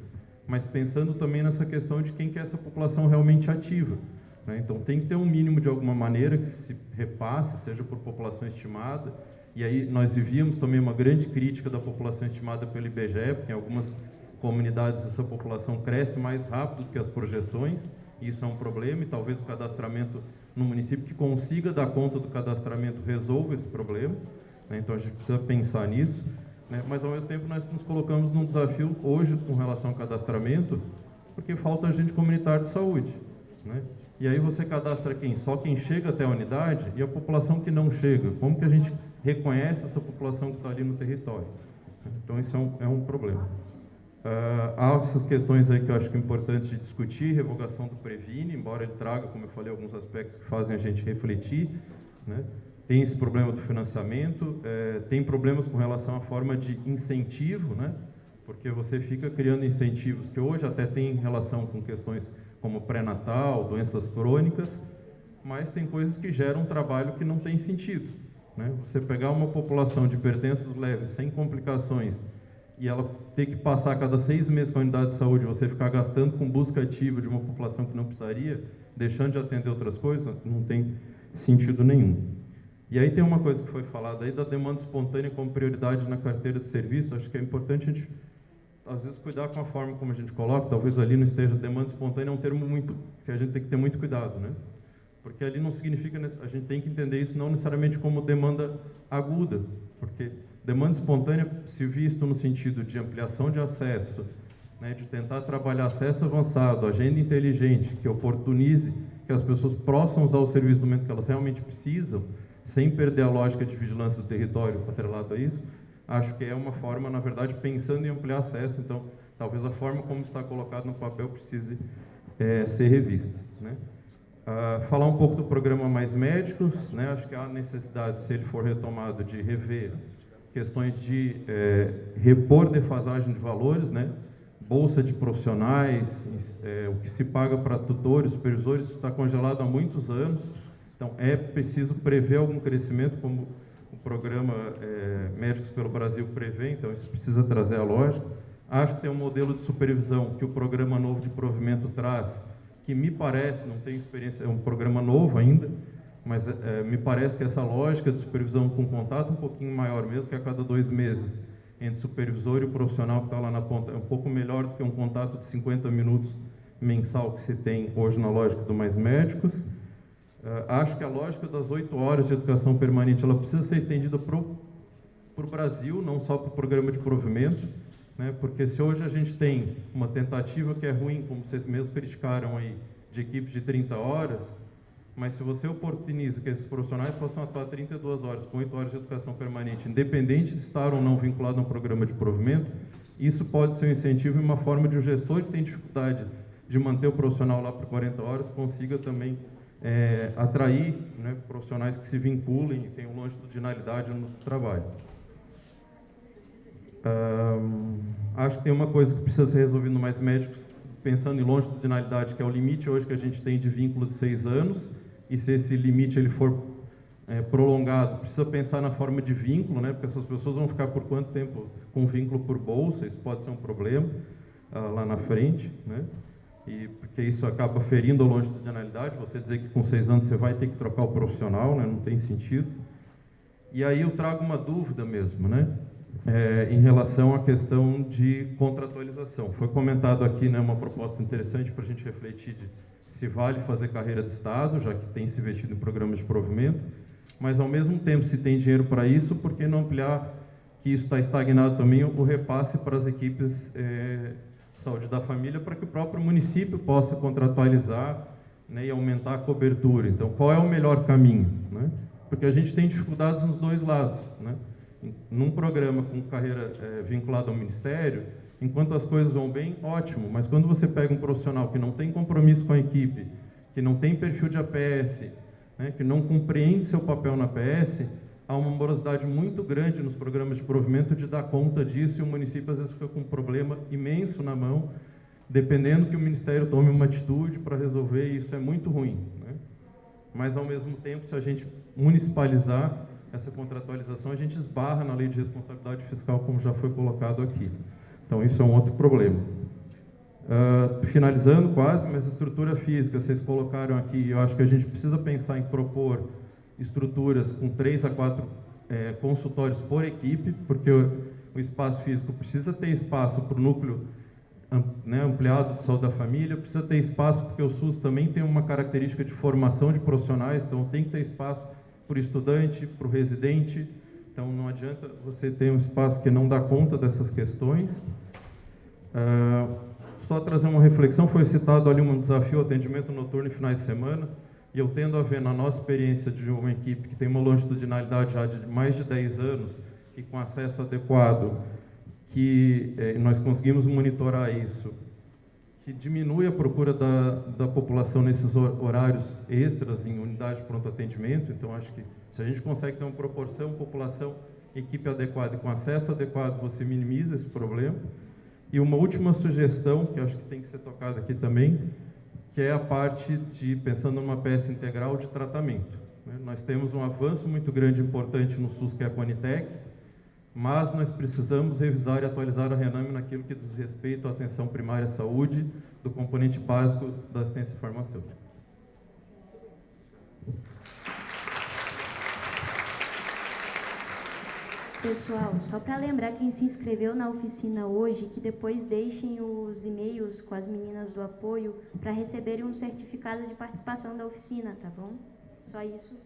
mas pensando também nessa questão de quem que é essa população realmente ativa. né? Então, tem que ter um mínimo de alguma maneira que se repasse, seja por população estimada. E aí nós vivíamos também uma grande crítica da população estimada pelo IBGE, porque em algumas comunidades essa população cresce mais rápido do que as projeções, e isso é um problema, e talvez o cadastramento no município que consiga dar conta do cadastramento resolva esse problema, né? Então a gente precisa pensar nisso, né? Mas ao mesmo tempo nós nos colocamos num desafio hoje com relação ao cadastramento, porque falta agente comunitário de saúde, né? E aí você cadastra quem? Só quem chega até a unidade, e a população que não chega. Como que a gente reconhece essa população que está ali no território? Então isso é um problema. Há essas questões aí que eu acho que é importante de discutir, revogação do Previne, embora ele traga, como eu falei, alguns aspectos que fazem a gente refletir, né? Tem esse problema do financiamento, tem problemas com relação à forma de incentivo, né? Porque você fica criando incentivos que hoje até tem relação com questões como pré-natal, doenças crônicas, mas tem coisas que geram um trabalho que não tem sentido, né? Você pegar uma população de hipertensos leves, sem complicações, e ela ter que passar a cada 6 meses com a unidade de saúde, você ficar gastando com busca ativa de uma população que não precisaria, deixando de atender outras coisas, não tem sentido nenhum. E aí tem uma coisa que foi falada aí da demanda espontânea como prioridade na carteira de serviço. Acho que é importante a gente, às vezes, cuidar com a forma como a gente coloca. Talvez ali não esteja demanda espontânea, é um termo muito que a gente tem que ter muito cuidado, né? Porque ali não significa, a gente tem que entender isso não necessariamente como demanda aguda, porque demanda espontânea, se visto no sentido de ampliação de acesso, né, de tentar trabalhar acesso avançado, agenda inteligente, que oportunize que as pessoas possam usar o serviço no momento que elas realmente precisam, sem perder a lógica de vigilância do território atrelado a isso, acho que é uma forma, na verdade, pensando em ampliar acesso. Então, talvez a forma como está colocado no papel precise ser revista, né? Falar um pouco do programa Mais Médicos, né? Acho que há necessidade, se ele for retomado, de rever questões de repor defasagem de valores, né? Bolsa de profissionais, o que se paga para tutores, supervisores, isso está congelado há muitos anos. Então, é preciso prever algum crescimento, como o programa Médicos pelo Brasil prevê, então isso precisa trazer a lógica. Acho que tem um modelo de supervisão que o Programa Novo de Provimento traz, que me parece, não tenho experiência, é um programa novo ainda, mas me parece que essa lógica de supervisão com contato um pouquinho maior mesmo, que a cada 2 meses, entre o supervisor e o profissional que está lá na ponta, é um pouco melhor do que um contato de 50 minutos mensal que se tem hoje na lógica do Mais Médicos. Acho que a lógica das 8 horas de educação permanente, ela precisa ser estendida para o Brasil, não só para o programa de provimento, né? Porque se hoje a gente tem uma tentativa que é ruim, como vocês mesmos criticaram aí, de equipes de 30 horas, mas se você oportuniza que esses profissionais possam atuar 32 horas, com 8 horas de educação permanente, independente de estar ou não vinculado a um programa de provimento, isso pode ser um incentivo e uma forma de o gestor que tem dificuldade de manter o profissional lá por 40 horas, consiga também atrair, né, profissionais que se vinculem e tenham longitudinalidade no trabalho. Acho que tem uma coisa que precisa ser resolvida no Mais Médicos, pensando em longitudinalidade, que é o limite hoje que a gente tem de vínculo de 6 anos, e se esse limite ele for prolongado, precisa pensar na forma de vínculo, né, porque essas pessoas vão ficar por quanto tempo com vínculo por bolsa, isso pode ser um problema lá na frente, né? E porque isso acaba ferindo a longitudinalidade, você dizer que com 6 anos você vai ter que trocar o profissional, né? Não tem sentido. E aí eu trago uma dúvida mesmo, né? Em relação à questão de contratualização. Foi comentado aqui, né, uma proposta interessante para a gente refletir de se vale fazer carreira de Estado, já que tem se investido em programas de provimento, mas ao mesmo tempo, se tem dinheiro para isso, por que não ampliar, que isso está estagnado também, o repasse para as equipes saúde da família, para que o próprio município possa contratualizar, né, e aumentar a cobertura. Então, qual é o melhor caminho, né? Porque a gente tem dificuldades nos dois lados, né? Num programa com carreira vinculada ao Ministério, enquanto as coisas vão bem, ótimo, mas quando você pega um profissional que não tem compromisso com a equipe, que não tem perfil de APS, né, que não compreende seu papel na APS, há uma morosidade muito grande nos programas de provimento de dar conta disso, e o município às vezes fica com um problema imenso na mão, dependendo que o Ministério tome uma atitude para resolver, e isso é muito ruim, né? Mas, ao mesmo tempo, se a gente municipalizar essa contratualização, a gente esbarra na lei de responsabilidade fiscal, como já foi colocado aqui. Então, isso é um outro problema. Finalizando quase, mas estrutura física, vocês colocaram aqui, eu acho que a gente precisa pensar em propor estruturas com 3 a 4 consultórios por equipe, porque o espaço físico precisa ter espaço para o núcleo ampliado de saúde da família, precisa ter espaço porque o SUS também tem uma característica de formação de profissionais, então tem que ter espaço para o estudante, para o residente, então não adianta você ter um espaço que não dá conta dessas questões. Só trazer uma reflexão, foi citado ali um desafio, atendimento noturno em finais de semana, e eu tendo a ver na nossa experiência de uma equipe que tem uma longitudinalidade já de mais de 10 anos e com acesso adequado, que nós conseguimos monitorar isso, que diminui a procura da população nesses horários extras em unidade de pronto atendimento. Então, acho que se a gente consegue ter uma proporção, população, equipe adequada e com acesso adequado, você minimiza esse problema. E uma última sugestão, que acho que tem que ser tocada aqui também, que é a parte de, pensando numa peça integral de tratamento. Nós temos um avanço muito grande e importante no SUS, que é a Conitec, mas nós precisamos revisar e atualizar a RENAME naquilo que diz respeito à atenção primária à saúde, do componente básico da assistência farmacêutica. Pessoal, só para lembrar quem se inscreveu na oficina hoje, que depois deixem os e-mails com as meninas do apoio para receberem um certificado de participação da oficina, tá bom? Só isso.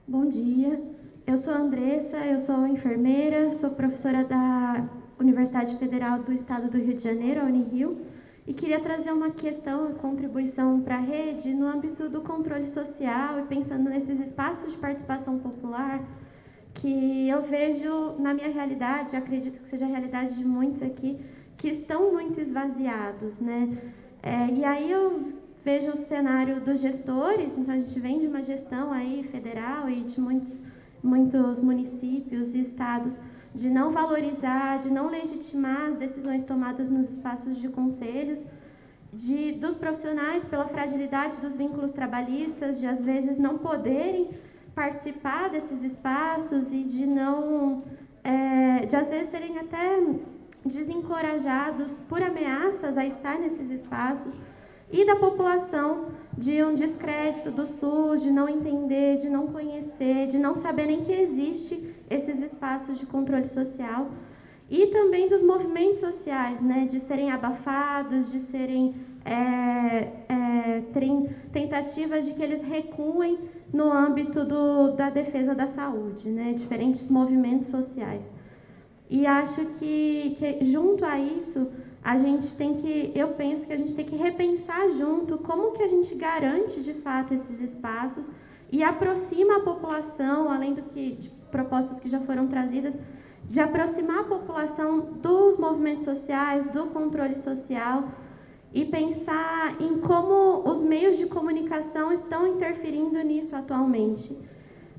Bom dia, eu sou a Andressa, eu sou enfermeira, sou professora da Universidade Federal do Estado do Rio de Janeiro, a Unirio, e queria trazer uma questão, uma contribuição para a rede no âmbito do controle social e pensando nesses espaços de participação popular que eu vejo na minha realidade, acredito que seja a realidade de muitos aqui, que estão muito esvaziados, né? E aí eu vejo o cenário dos gestores, então a gente vem de uma gestão aí federal e de muitos municípios e estados de não valorizar, de não legitimar as decisões tomadas nos espaços de conselhos, dos profissionais pela fragilidade dos vínculos trabalhistas, de às vezes não poderem participar desses espaços e de não, de às vezes serem até desencorajados por ameaças a estar nesses espaços, e da população de um descrédito do SUS, de não entender, de não conhecer, de não saber nem que existe esses espaços de controle social, e também dos movimentos sociais, né, de serem abafados, de serem tentativas de que eles recuem no âmbito da defesa da saúde, né, diferentes movimentos sociais. E acho que junto a isso, eu penso que a gente tem que repensar junto como que a gente garante de fato esses espaços e aproxima a população, além de propostas que já foram trazidas, de aproximar a população dos movimentos sociais, do controle social, e pensar em como os meios de comunicação estão interferindo nisso atualmente.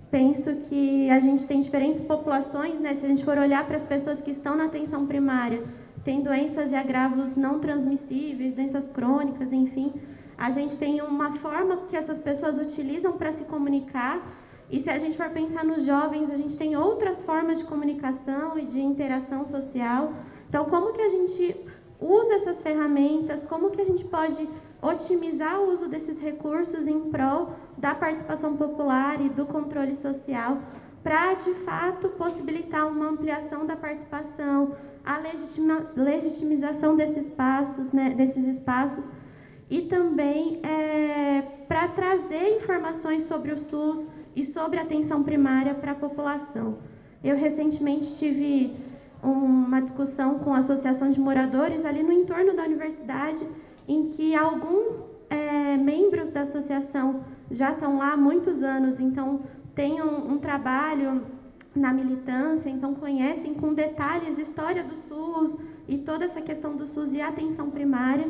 Penso que a gente tem diferentes populações, né? Se a gente for olhar para as pessoas que estão na atenção primária, tem doenças e agravos não transmissíveis, doenças crônicas, enfim. A gente tem uma forma que essas pessoas utilizam para se comunicar, e se a gente for pensar nos jovens, a gente tem outras formas de comunicação e de interação social. Então, como que a gente usa essas ferramentas, como que a gente pode otimizar o uso desses recursos em prol da participação popular e do controle social, para, de fato, possibilitar uma ampliação da participação, a legitimização desses espaços, e também para trazer informações sobre o SUS e sobre a atenção primária para a população. Eu recentemente tive uma discussão com a Associação de Moradores ali no entorno da universidade, em que alguns membros da associação já estão lá há muitos anos, então têm um trabalho na militância, então conhecem com detalhes a história do SUS e toda essa questão do SUS e a atenção primária,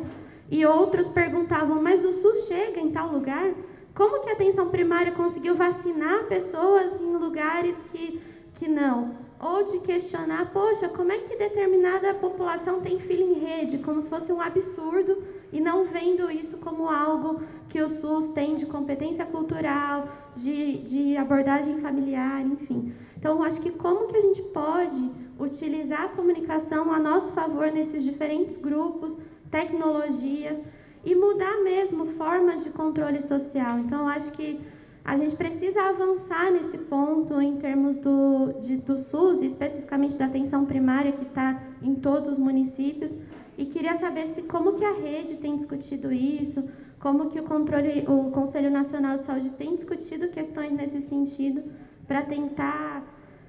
e outros perguntavam, mas o SUS chega em tal lugar? Como que a atenção primária conseguiu vacinar pessoas em lugares que não? Ou de questionar, poxa, como é que determinada população tem filho em rede, como se fosse um absurdo, e não vendo isso como algo que o SUS tem de competência cultural, de abordagem familiar, enfim. Então, acho que como que a gente pode utilizar a comunicação a nosso favor nesses diferentes grupos tecnologias e mudar mesmo formas de controle social. Então, eu acho que a gente precisa avançar nesse ponto em termos do SUS, especificamente da atenção primária, que está em todos os municípios. E queria saber como que a rede tem discutido isso, como que o Conselho Nacional de Saúde tem discutido questões nesse sentido, para tentar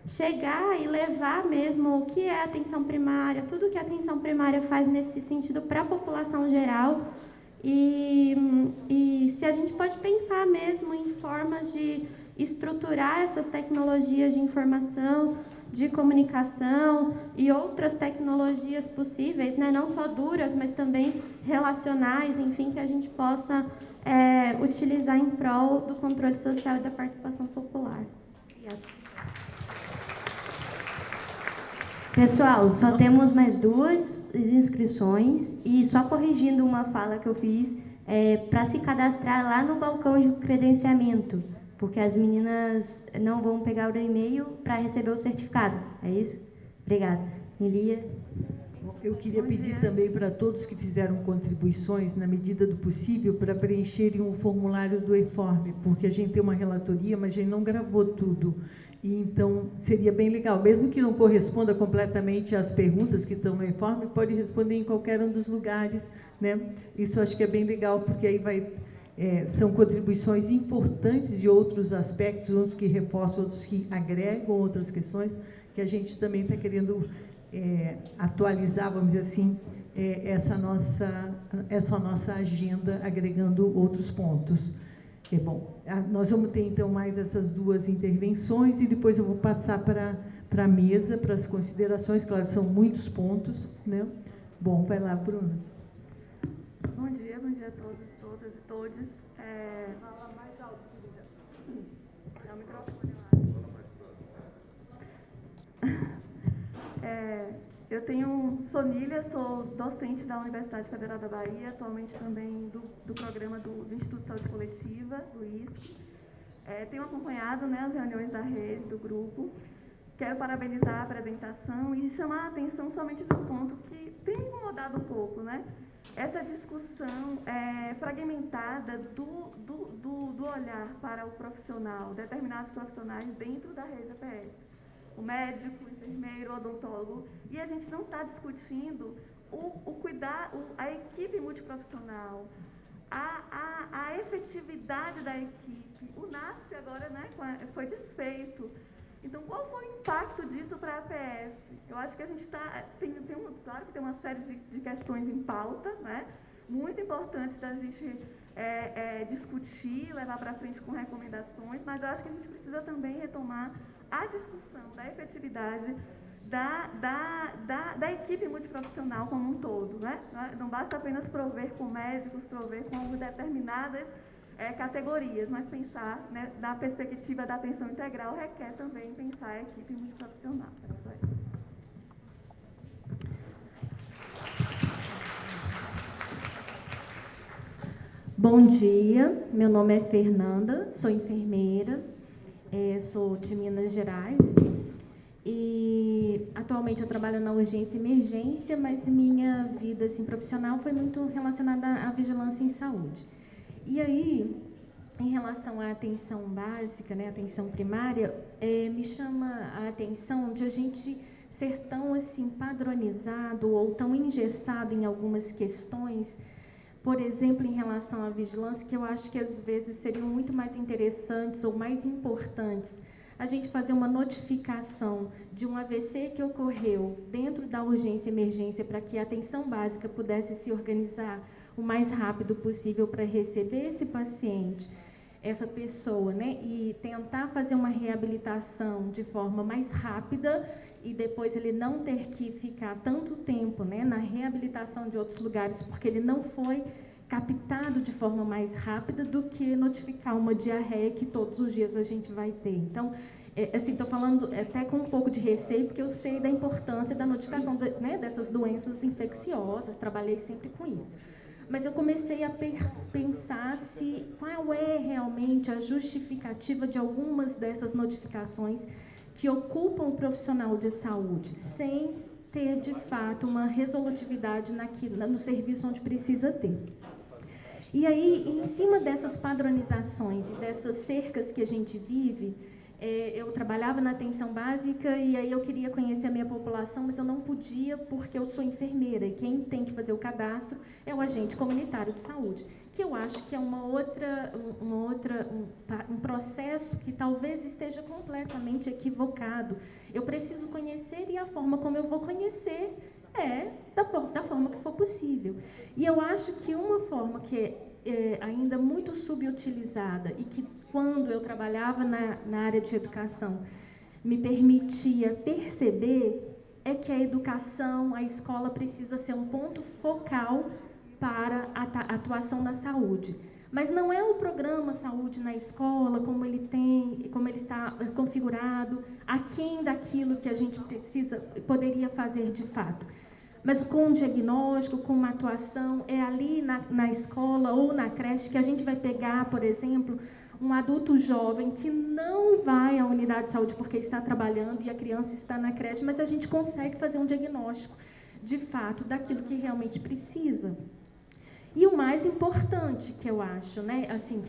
chegar e levar mesmo o que é a atenção primária, tudo que a atenção primária faz nesse sentido para a população geral. E se a gente pode pensar mesmo em formas de estruturar essas tecnologias de informação, de comunicação e outras tecnologias possíveis, né? Não só duras, mas também relacionais, enfim, que a gente possa utilizar em prol do controle social e da participação popular. Obrigada. Pessoal, só temos mais 2 inscrições e só corrigindo uma fala que eu fiz, para se cadastrar lá no balcão de credenciamento, porque as meninas não vão pegar o e-mail para receber o certificado. É isso? Obrigada. Elia? Eu queria pedir também para todos que fizeram contribuições, na medida do possível, para preencherem o formulário do EFORM, porque a gente tem uma relatoria, mas a gente não gravou tudo. E, então, seria bem legal, mesmo que não corresponda completamente às perguntas que estão no informe, pode responder em qualquer um dos lugares, né? Isso acho que é bem legal, porque aí são contribuições importantes de outros aspectos, uns que reforçam, outros que agregam outras questões, que a gente também está querendo atualizar, vamos dizer assim, essa nossa agenda, agregando outros pontos. Bom, nós vamos ter, então, mais essas 2 intervenções e depois eu vou passar para a mesa, para as considerações. Claro, são muitos pontos, né? Bom, vai lá, Bruna. Bom dia a todos, todas e todes. Fala mais alto, querida. É o microfone lá. Eu sou Nília, sou docente da Universidade Federal da Bahia, atualmente também do programa do Instituto de Saúde Coletiva, do ISC. Tenho acompanhado, né, as reuniões da rede, do grupo. Quero parabenizar a apresentação e chamar a atenção somente do ponto que tem me incomodado um pouco, né? Essa discussão fragmentada do olhar para o profissional, determinados profissionais dentro da rede APS. O médico, o enfermeiro, o odontólogo, e a gente não está discutindo a equipe multiprofissional, a efetividade da equipe. O NASP agora, né, foi desfeito. Então, qual foi o impacto disso para a APS? Eu acho que a gente claro que tem uma série de questões em pauta, né, muito importantes da gente discutir, levar para frente com recomendações, mas eu acho que a gente precisa também retomar a discussão da efetividade da equipe multiprofissional como um todo, né? Não basta apenas prover com médicos, prover com determinadas categorias, mas pensar, né, da perspectiva da atenção integral requer também pensar a equipe multiprofissional. Bom dia, meu nome é Fernanda, sou enfermeira, sou de Minas Gerais e atualmente eu trabalho na urgência e emergência, mas minha vida assim, profissional foi muito relacionada à vigilância em saúde. E aí, em relação à atenção básica, né, atenção primária, me chama a atenção de a gente ser tão assim padronizado ou tão engessado em algumas questões, por exemplo, em relação à vigilância, que eu acho que às vezes seriam muito mais interessantes ou mais importantes a gente fazer uma notificação de um AVC que ocorreu dentro da urgência e emergência para que a atenção básica pudesse se organizar o mais rápido possível para receber esse paciente, essa pessoa, né, e tentar fazer uma reabilitação de forma mais rápida e depois ele não ter que ficar tanto tempo, né, na reabilitação de outros lugares, porque ele não foi captado de forma mais rápida do que notificar uma diarreia que todos os dias a gente vai ter. Então, assim, estou falando até com um pouco de receio, porque eu sei da importância da notificação né, dessas doenças infecciosas, trabalhei sempre com isso. Mas eu comecei a pensar qual é realmente a justificativa de algumas dessas notificações que ocupam o profissional de saúde, sem ter, de fato, uma resolutividade no serviço onde precisa ter. E aí, em cima dessas padronizações e dessas cercas que a gente vive, eu trabalhava na atenção básica e aí eu queria conhecer a minha população, mas eu não podia porque eu sou enfermeira e quem tem que fazer o cadastro é o agente comunitário de saúde, que eu acho que é um processo que talvez esteja completamente equivocado. Eu preciso conhecer e a forma como eu vou conhecer é da forma que for possível. E eu acho que uma forma que é ainda muito subutilizada e que, quando eu trabalhava na área de educação, me permitia perceber é que a educação, a escola precisa ser um ponto focal para a atuação na saúde. Mas não é o programa Saúde na Escola, como ele está configurado, aquém daquilo que a gente poderia fazer de fato. Mas com um diagnóstico, com uma atuação, é ali na escola ou na creche que a gente vai pegar, por exemplo, um adulto jovem que não vai à unidade de saúde porque está trabalhando e a criança está na creche, mas a gente consegue fazer um diagnóstico, de fato, daquilo que realmente precisa. E o mais importante que eu acho, né, assim,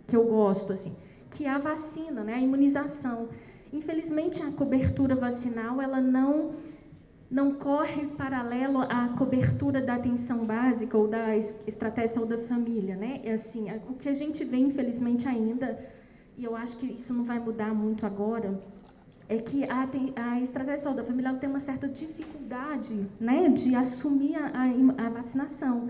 que eu gosto, assim, que é a vacina, né, a imunização. Infelizmente, a cobertura vacinal, ela não corre paralelo à cobertura da atenção básica ou da estratégia de saúde da família, né? Assim, o que a gente vê, infelizmente, ainda, e eu acho que isso não vai mudar muito agora, é que a estratégia de saúde da família ela tem uma certa dificuldade, né, de assumir a vacinação.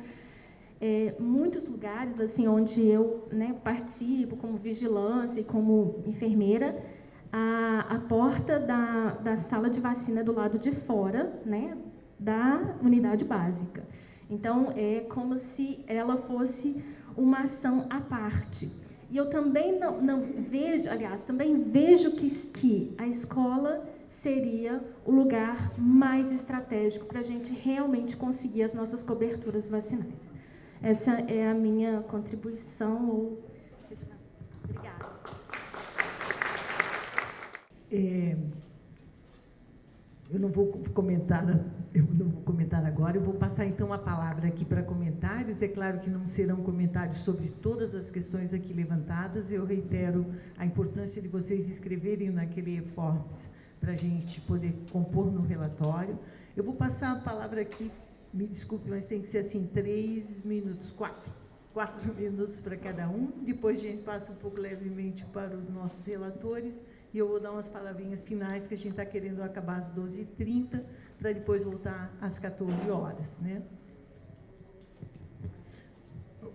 Muitos lugares, assim, onde eu, né, participo como vigilância e como enfermeira, a porta da sala de vacina é do lado de fora, né, da unidade básica. Então, é como se ela fosse uma ação à parte. E eu também não vejo, aliás, também vejo que a escola seria o lugar mais estratégico para a gente realmente conseguir as nossas coberturas vacinais. Essa é a minha contribuição. Obrigada. Eu não vou comentar agora, eu vou passar então a palavra aqui para comentários. É claro que não serão comentários sobre todas as questões aqui levantadas, eu reitero a importância de vocês escreverem naquele e-forms para a gente poder compor no relatório. Eu vou passar a palavra aqui, me desculpe, mas tem que ser assim, 3 minutos, 4 minutos para cada um, depois a gente passa um pouco levemente para os nossos relatores, e eu vou dar umas palavrinhas finais, que a gente está querendo acabar às 12h30, para depois voltar às 14 horas, né?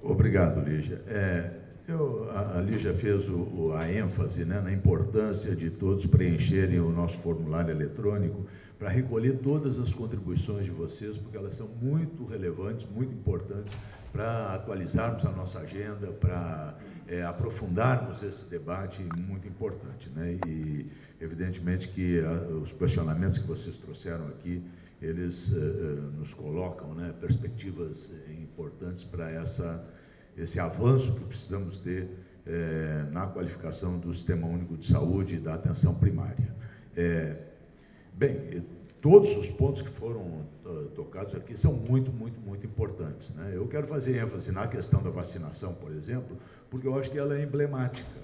Obrigado, Lígia. A Lígia fez a ênfase, né, na importância de todos preencherem o nosso formulário eletrônico para recolher todas as contribuições de vocês, porque elas são muito relevantes, muito importantes para atualizarmos a nossa agenda, para aprofundarmos esse debate muito importante, né? E, evidentemente, que os questionamentos que vocês trouxeram aqui, eles nos colocam, né, perspectivas importantes para esse avanço que precisamos ter na qualificação do Sistema Único de Saúde e da atenção primária. Bem, todos os pontos que foram tocados aqui são muito, muito, muito importantes, né? Eu quero fazer ênfase na questão da vacinação, por exemplo, porque eu acho que ela é emblemática.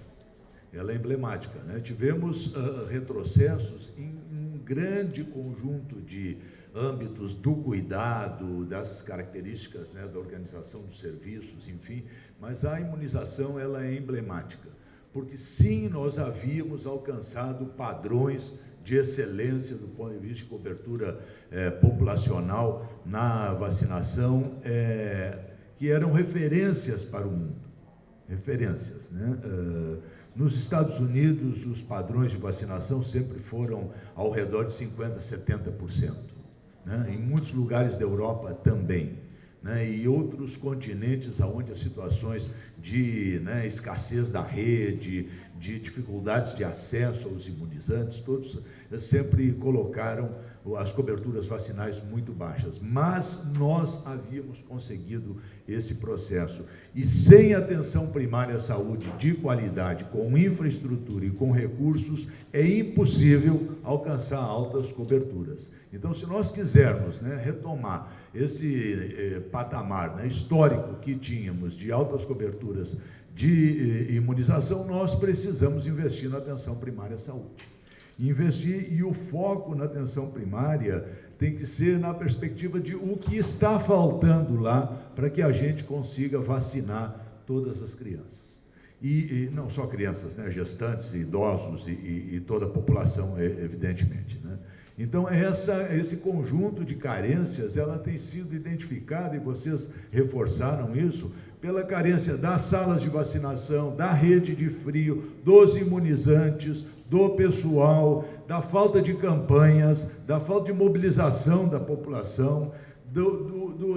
Ela é emblemática, né? Tivemos retrocessos em um grande conjunto de âmbitos do cuidado, das características, né, da organização dos serviços, enfim, mas a imunização ela é emblemática, porque sim, nós havíamos alcançado padrões de excelência do ponto de vista de cobertura populacional na vacinação, que eram referências para o mundo. Referências, né? Nos Estados Unidos, os padrões de vacinação sempre foram ao redor de 50%, 70%. Né? Em muitos lugares da Europa também. Né? E outros continentes onde as situações de, né, escassez da rede, de dificuldades de acesso aos imunizantes, todos sempre colocaram as coberturas vacinais muito baixas, mas nós havíamos conseguido esse processo. E sem atenção primária à saúde de qualidade, com infraestrutura e com recursos, é impossível alcançar altas coberturas. Então, se nós quisermos, né, retomar esse patamar, né, histórico que tínhamos de altas coberturas de imunização, nós precisamos investir na atenção primária à saúde. Investir, e o foco na atenção primária tem que ser na perspectiva de o que está faltando lá para que a gente consiga vacinar todas as crianças. E não só crianças, né, gestantes, idosos e toda a população, evidentemente, né? Então, esse conjunto de carências, ela tem sido identificada, e vocês reforçaram isso, pela carência das salas de vacinação, da rede de frio, dos imunizantes, do pessoal, da falta de campanhas, da falta de mobilização da população,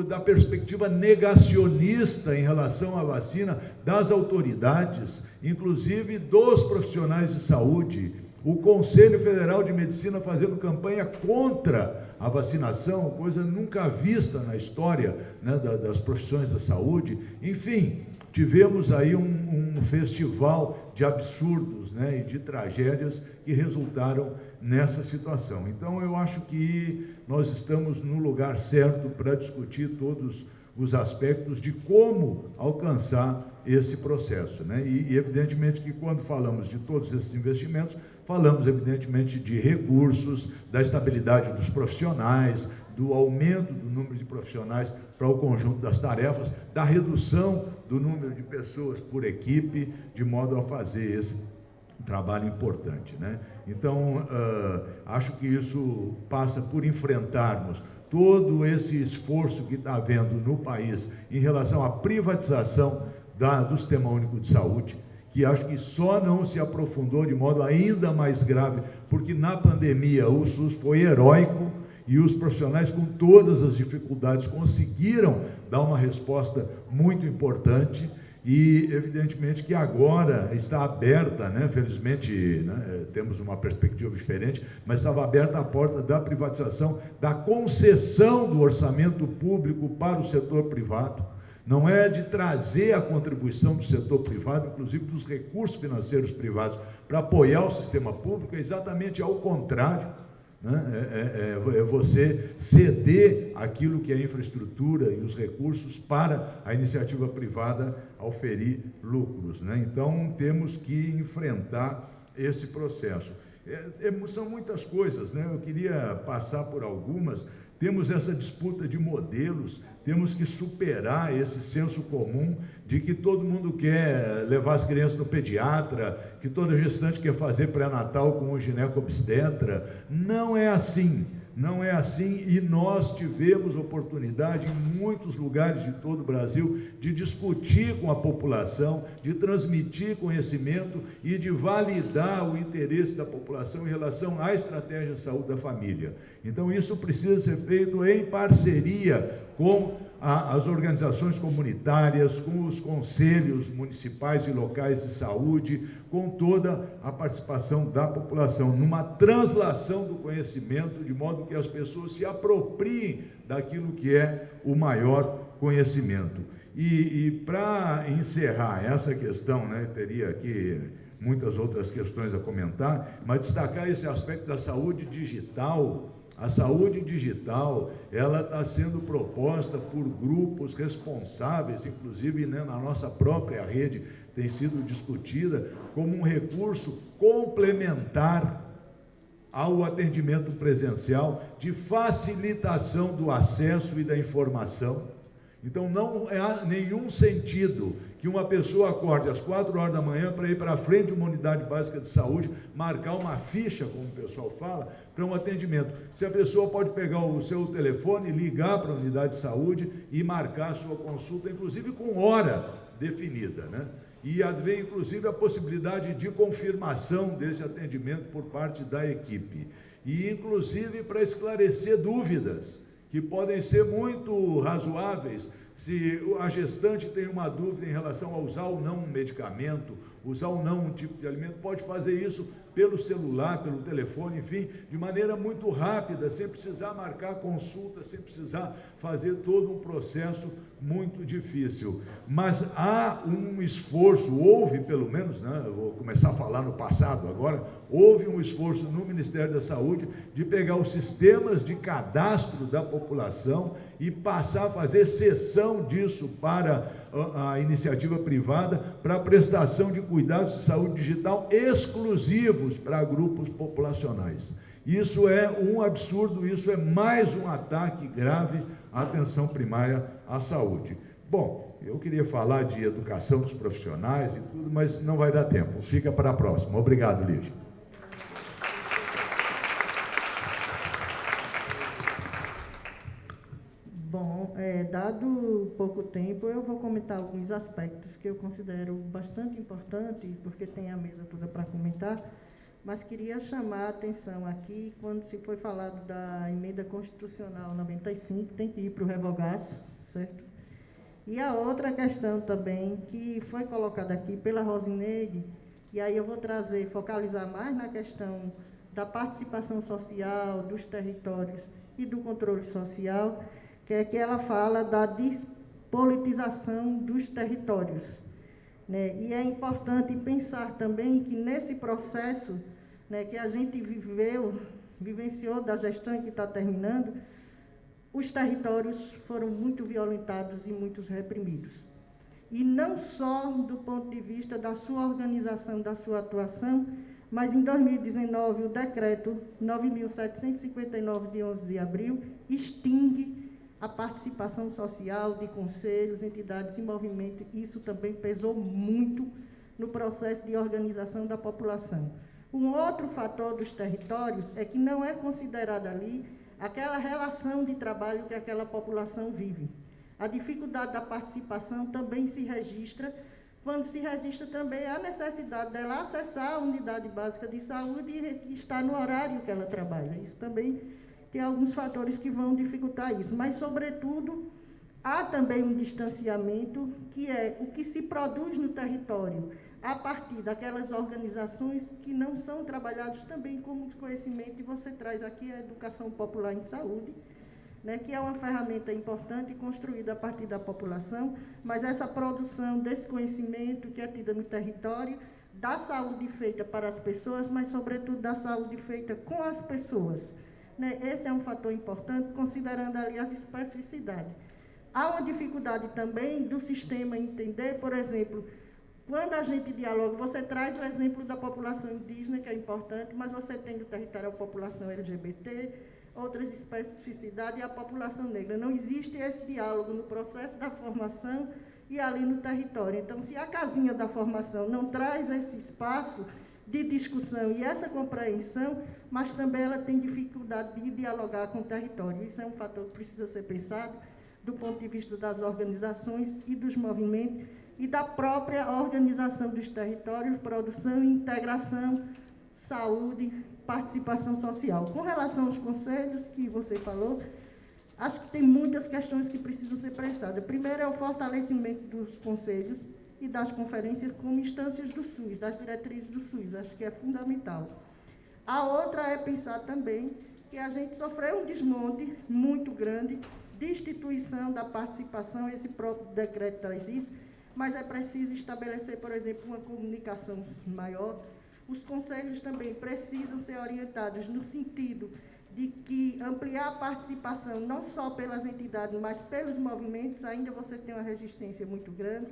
da perspectiva negacionista em relação à vacina das autoridades, inclusive dos profissionais de saúde, o Conselho Federal de Medicina fazendo campanha contra a vacinação, coisa nunca vista na história, né, das profissões da saúde. Enfim, tivemos aí um festival de absurdos, né, e de tragédias que resultaram nessa situação. Então, eu acho que nós estamos no lugar certo para discutir todos os aspectos de como alcançar esse processo, né? E evidentemente que quando falamos de todos esses investimentos, falamos evidentemente de recursos, da estabilidade dos profissionais, do aumento do número de profissionais para o conjunto das tarefas, da redução do número de pessoas por equipe, de modo a fazer esse trabalho importante, né? Então, acho que isso passa por enfrentarmos todo esse esforço que está havendo no país em relação à privatização do Sistema Único de Saúde, que acho que só não se aprofundou de modo ainda mais grave, porque na pandemia o SUS foi heróico e os profissionais, com todas as dificuldades, conseguiram dar uma resposta muito importante. E, evidentemente, que agora está aberta, né, felizmente, né, temos uma perspectiva diferente, mas estava aberta a porta da privatização, da concessão do orçamento público para o setor privado. Não é de trazer a contribuição do setor privado, inclusive dos recursos financeiros privados, para apoiar o sistema público, é exatamente ao contrário, né? É você ceder aquilo que é a infraestrutura e os recursos para a iniciativa privada oferir lucros, né? Então, temos que enfrentar esse processo. São muitas coisas, né? Eu queria passar por algumas. Temos essa disputa de modelos, temos que superar esse senso comum de que todo mundo quer levar as crianças no pediatra, que toda gestante quer fazer pré-natal com um gineco-obstetra. Não é assim, não é assim, e nós tivemos oportunidade em muitos lugares de todo o Brasil de discutir com a população, de transmitir conhecimento e de validar o interesse da população em relação à estratégia de saúde da família. Então, isso precisa ser feito em parceria com as organizações comunitárias, com os conselhos municipais e locais de saúde, com toda a participação da população, numa translação do conhecimento, de modo que as pessoas se apropriem daquilo que é o maior conhecimento. E para encerrar essa questão, né, teria aqui muitas outras questões a comentar, mas destacar esse aspecto da saúde digital. A saúde digital, ela está sendo proposta por grupos responsáveis, inclusive, né, na nossa própria rede, tem sido discutida como um recurso complementar ao atendimento presencial, de facilitação do acesso e da informação. Então, não há nenhum sentido que uma pessoa acorde às 4 horas da manhã para ir para a frente de uma unidade básica de saúde, marcar uma ficha, como o pessoal fala, para um atendimento. Se a pessoa pode pegar o seu telefone, ligar para a unidade de saúde e marcar a sua consulta, inclusive com hora definida, né? E haver, inclusive, a possibilidade de confirmação desse atendimento por parte da equipe. E, inclusive, para esclarecer dúvidas, que podem ser muito razoáveis. Se a gestante tem uma dúvida em relação a usar ou não um medicamento, usar ou não um tipo de alimento, pode fazer isso pelo celular, pelo telefone, enfim, de maneira muito rápida, sem precisar marcar consulta, sem precisar fazer todo um processo muito difícil. Mas há um esforço, houve pelo menos, né, eu vou começar a falar no passado agora, houve um esforço no Ministério da Saúde de pegar os sistemas de cadastro da população e passar a fazer cessão disso para a iniciativa privada, para a prestação de cuidados de saúde digital exclusivos para grupos populacionais. Isso é um absurdo, isso é mais um ataque grave à atenção primária à saúde. Bom, eu queria falar de educação dos profissionais e tudo, mas não vai dar tempo. Fica para a próxima. Obrigado, Lígia. Bom, dado pouco tempo, eu vou comentar alguns aspectos que eu considero bastante importantes, porque tem a mesa toda para comentar, mas queria chamar a atenção aqui, quando se foi falado da emenda constitucional 95, tem que ir para o revogaço, certo? E a outra questão também, que foi colocada aqui pela Rosineide, e aí eu vou trazer, focalizar mais na questão da participação social, dos territórios e do controle social, que é que ela fala da despolitização dos territórios, né? E é importante pensar também que nesse processo, né, que a gente vivenciou da gestão que está terminando, os territórios foram muito violentados e muito reprimidos. E não só do ponto de vista da sua organização, da sua atuação, mas em 2019 o decreto 9.759 de 11 de abril extingue a participação social de conselhos, entidades e movimentos. Isso também pesou muito no processo de organização da população. Um outro fator dos territórios é que não é considerada ali aquela relação de trabalho que aquela população vive. A dificuldade da participação também se registra, quando se registra também a necessidade dela acessar a unidade básica de saúde e estar no horário que ela trabalha. Isso também tem alguns fatores que vão dificultar isso, mas, sobretudo, há também um distanciamento, que é o que se produz no território, a partir daquelas organizações que não são trabalhadas também como conhecimento, e você traz aqui a educação popular em saúde, né, que é uma ferramenta importante construída a partir da população, mas essa produção desse conhecimento que é tida no território, da saúde feita para as pessoas, mas, sobretudo, da saúde feita com as pessoas. Né? Esse é um fator importante, considerando ali as especificidades. Há uma dificuldade também do sistema entender, por exemplo, quando a gente dialoga, você traz o exemplo da população indígena, que é importante, mas você tem do território a população LGBT, outras especificidades, e a população negra. Não existe esse diálogo no processo da formação e ali no território. Então, se a casinha da formação não traz esse espaço de discussão e essa compreensão, mas também ela tem dificuldade de dialogar com o território. Isso é um fator que precisa ser pensado do ponto de vista das organizações e dos movimentos e da própria organização dos territórios, produção e integração, saúde, participação social. Com relação aos conselhos que você falou, acho que tem muitas questões que precisam ser prestadas. Primeiro é o fortalecimento dos conselhos e das conferências como instâncias do SUS, das diretrizes do SUS, acho que é fundamental. A outra é pensar também que a gente sofreu um desmonte muito grande de instituição da participação, esse próprio decreto traz isso, mas é preciso estabelecer, por exemplo, uma comunicação maior. Os conselhos também precisam ser orientados no sentido de que ampliar a participação não só pelas entidades, mas pelos movimentos. Ainda você tem uma resistência muito grande.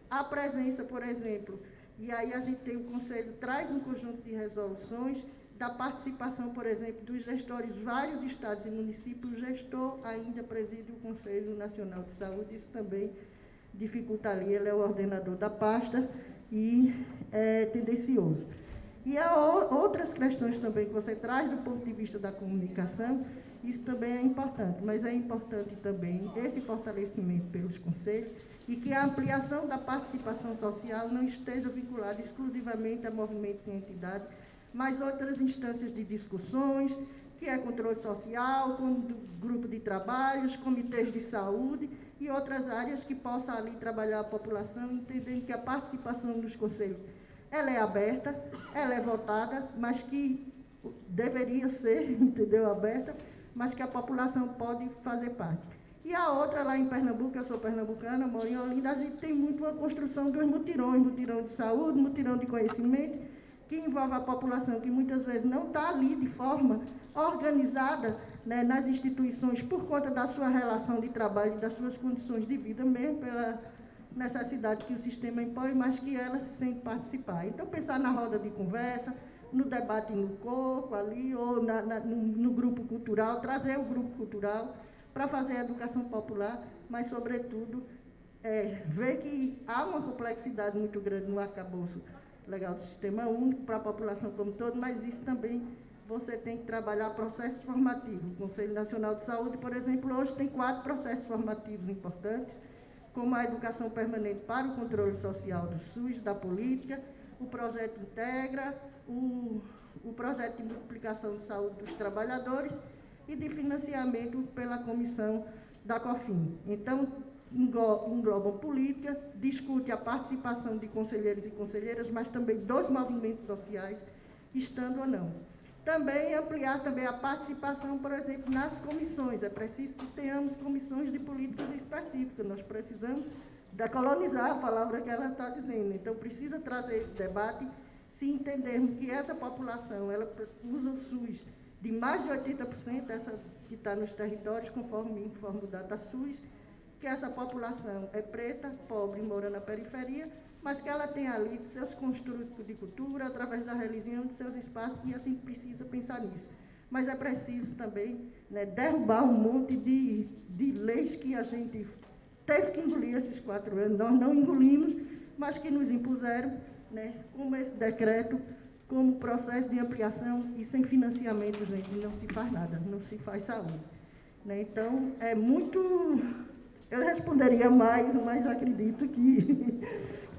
A presença, por exemplo, e aí a gente tem o Conselho, traz um conjunto de resoluções da participação, por exemplo, dos gestores, vários estados e municípios. O gestor ainda preside o Conselho Nacional de Saúde, isso também dificulta ali, ele é o ordenador da pasta e é tendencioso. E há outras questões também que você traz do ponto de vista da comunicação, isso também é importante, mas é importante também esse fortalecimento pelos conselhos e que a ampliação da participação social não esteja vinculada exclusivamente a movimentos e entidades, mas outras instâncias de discussões, que é controle social, como grupo de trabalhos, comitês de saúde e outras áreas que possam ali trabalhar a população, entendendo que a participação dos conselhos ela é aberta, ela é votada, mas que deveria ser, entendeu, aberta, mas que a população pode fazer parte. E a outra, lá em Pernambuco, eu sou pernambucana, moro em Olinda, a gente tem muito uma construção dos mutirões, mutirão de saúde, mutirão de conhecimento, que envolve a população, que muitas vezes não está ali de forma organizada, né, nas instituições, por conta da sua relação de trabalho, das suas condições de vida, mesmo pela necessidade que o sistema impõe, mas que ela se sente participar. Então, pensar na roda de conversa, no debate no corpo ali, ou no grupo cultural, trazer o grupo cultural para fazer a educação popular, mas, sobretudo, ver que há uma complexidade muito grande no arcabouço legal do Sistema Único para a população como todo, mas isso também você tem que trabalhar processos formativos. O Conselho Nacional de Saúde, por exemplo, hoje tem 4 processos formativos importantes, como a educação permanente para o controle social do SUS, da política, o projeto Integra, o projeto de multiplicação de saúde dos trabalhadores e de financiamento pela comissão da COFIN. Então, englobam política, discute a participação de conselheiros e conselheiras, mas também dos movimentos sociais, estando ou não. Também ampliar também a participação, por exemplo, nas comissões. É preciso que tenhamos comissões de políticas específicas. Nós precisamos decolonizar a palavra que ela está dizendo. Então, precisa trazer esse debate, se entendermos que essa população, ela usa o SUS de mais de 80%, essa que está nos territórios, conforme me informa o DataSUS, que essa população é preta, pobre, mora na periferia, mas que ela tem ali seus construtos de cultura, através da religião, de seus espaços, e assim precisa pensar nisso. Mas é preciso também, né, derrubar um monte de leis que a gente teve que engolir esses 4 anos, nós não engolimos, mas que nos impuseram, né, como esse decreto, como processo de ampliação, e sem financiamento, gente, não se faz nada, não se faz saúde. Né? Então, é muito... Eu responderia mais, mas acredito que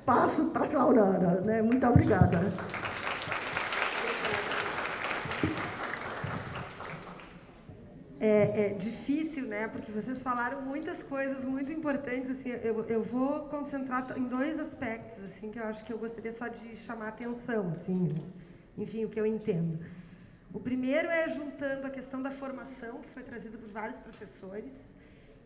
passo para a Claurara. Né? Muito obrigada. É difícil, né? Porque vocês falaram muitas coisas muito importantes. Assim, eu vou concentrar em 2 aspectos, assim, que eu acho que eu gostaria só de chamar a atenção, assim, enfim, o que eu entendo. O primeiro é juntando a questão da formação, que foi trazida por vários professores,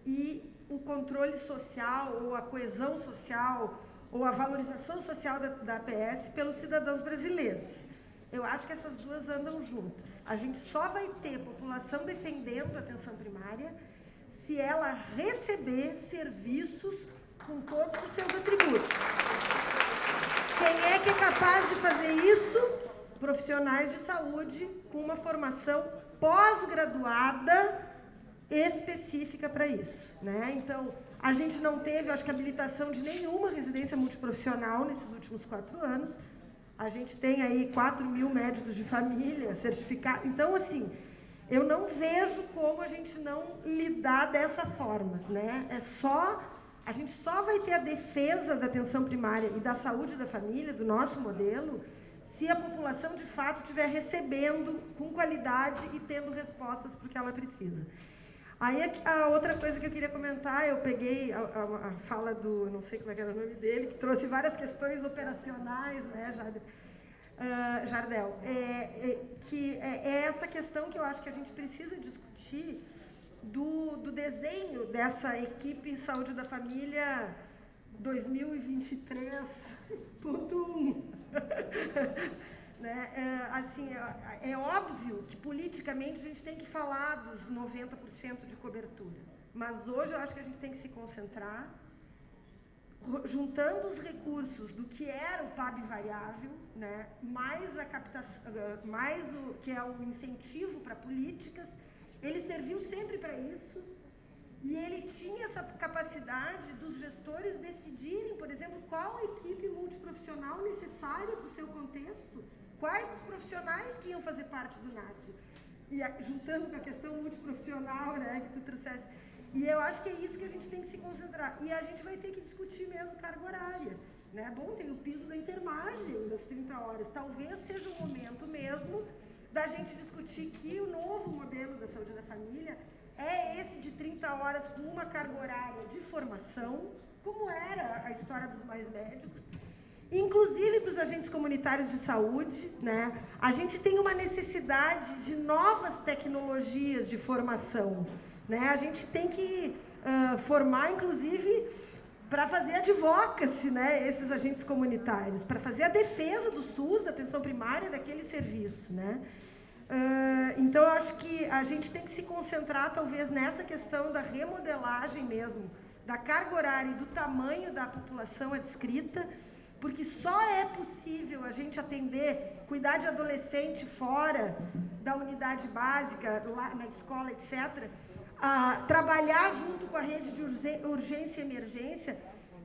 e o controle social, ou a coesão social, ou a valorização social da APS pelos cidadãos brasileiros. Eu acho que essas duas andam juntas. A gente só vai ter população defendendo a atenção primária se ela receber serviços com todos os seus atributos. Quem é que é capaz de fazer isso? Profissionais de saúde com uma formação pós-graduada específica para isso, né? Então, a gente não teve, acho que, habilitação de nenhuma residência multiprofissional nesses últimos 4 anos. A gente tem aí 4.000 médicos de família certificados. Então, assim, eu não vejo como a gente não lidar dessa forma, né? A gente só vai ter a defesa da atenção primária e da saúde da família, do nosso modelo, se a população, de fato, estiver recebendo com qualidade e tendo respostas para o que ela precisa. Aí, a outra coisa que eu queria comentar, eu peguei a fala do, não sei como é que era o nome dele, que trouxe várias questões operacionais, né, Jardel, que é essa questão que eu acho que a gente precisa discutir do desenho dessa equipe Saúde da Família 2023.1. Né? Assim, é óbvio que politicamente a gente tem que falar dos 90% de cobertura, mas hoje eu acho que a gente tem que se concentrar juntando os recursos do que era o PAB variável, né? Mais a captação, mais o que é o incentivo para políticas. Ele serviu sempre para isso e ele tinha essa capacidade dos gestores decidirem, por exemplo, qual a equipe multiprofissional necessária para o seu contexto. Quais os profissionais que iam fazer parte do NASF? E juntando com a questão multiprofissional, né, que tu trouxeste. E eu acho que é isso que a gente tem que se concentrar. E a gente vai ter que discutir mesmo carga horária. Né? Bom, tem o piso da enfermagem das 30 horas. Talvez seja o momento mesmo da gente discutir que o novo modelo da saúde da família é esse de 30 horas com uma carga horária de formação, como era a história dos mais médicos, inclusive para os agentes comunitários de saúde, né? A gente tem uma necessidade de novas tecnologias de formação, né? A gente tem que formar, inclusive, para fazer advocacy, né? Esses agentes comunitários, para fazer a defesa do SUS, da atenção primária, daquele serviço, né? Então, eu acho que a gente tem que se concentrar, talvez, nessa questão da remodelagem mesmo, da carga horária e do tamanho da população adscrita, porque só é possível a gente atender, cuidar de adolescente fora da unidade básica, lá na escola, etc., trabalhar junto com a rede de urgência e emergência.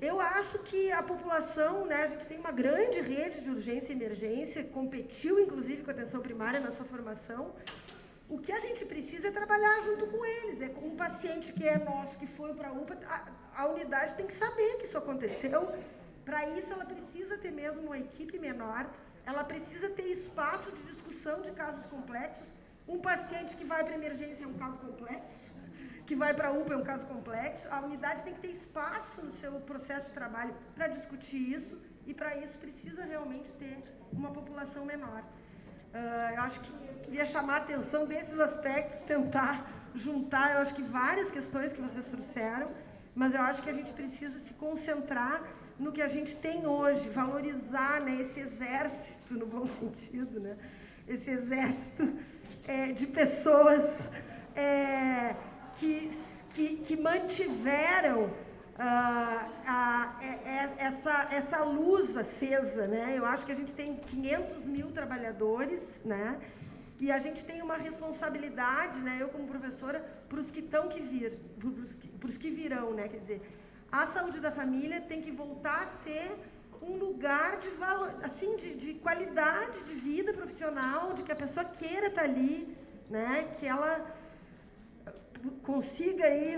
Eu acho que a população, né, a gente tem uma grande rede de urgência e emergência, competiu, inclusive, com a atenção primária na sua formação. O que a gente precisa é trabalhar junto com eles. É com um paciente que é nosso, que foi para a UPA, a unidade tem que saber que isso aconteceu. Para isso, ela precisa ter mesmo uma equipe menor, ela precisa ter espaço de discussão de casos complexos. Um paciente que vai para a emergência é um caso complexo, que vai para a UPA é um caso complexo. A unidade tem que ter espaço no seu processo de trabalho para discutir isso, e para isso precisa realmente ter uma população menor. Eu acho que eu queria chamar a atenção desses aspectos, tentar juntar, eu acho que várias questões que vocês trouxeram, mas eu acho que a gente precisa se concentrar no que a gente tem hoje, valorizar, né, esse exército, no bom sentido, né, esse exército de pessoas que mantiveram essa luz acesa, né? Eu acho que a gente tem 500 mil trabalhadores, né? E a gente tem uma responsabilidade, né? Eu como professora, para os que estão que vir, para os que virão, né? Quer dizer, a saúde da família tem que voltar a ser um lugar de valor, assim, de qualidade de vida profissional, de que a pessoa queira estar ali, né? Que ela consiga aí,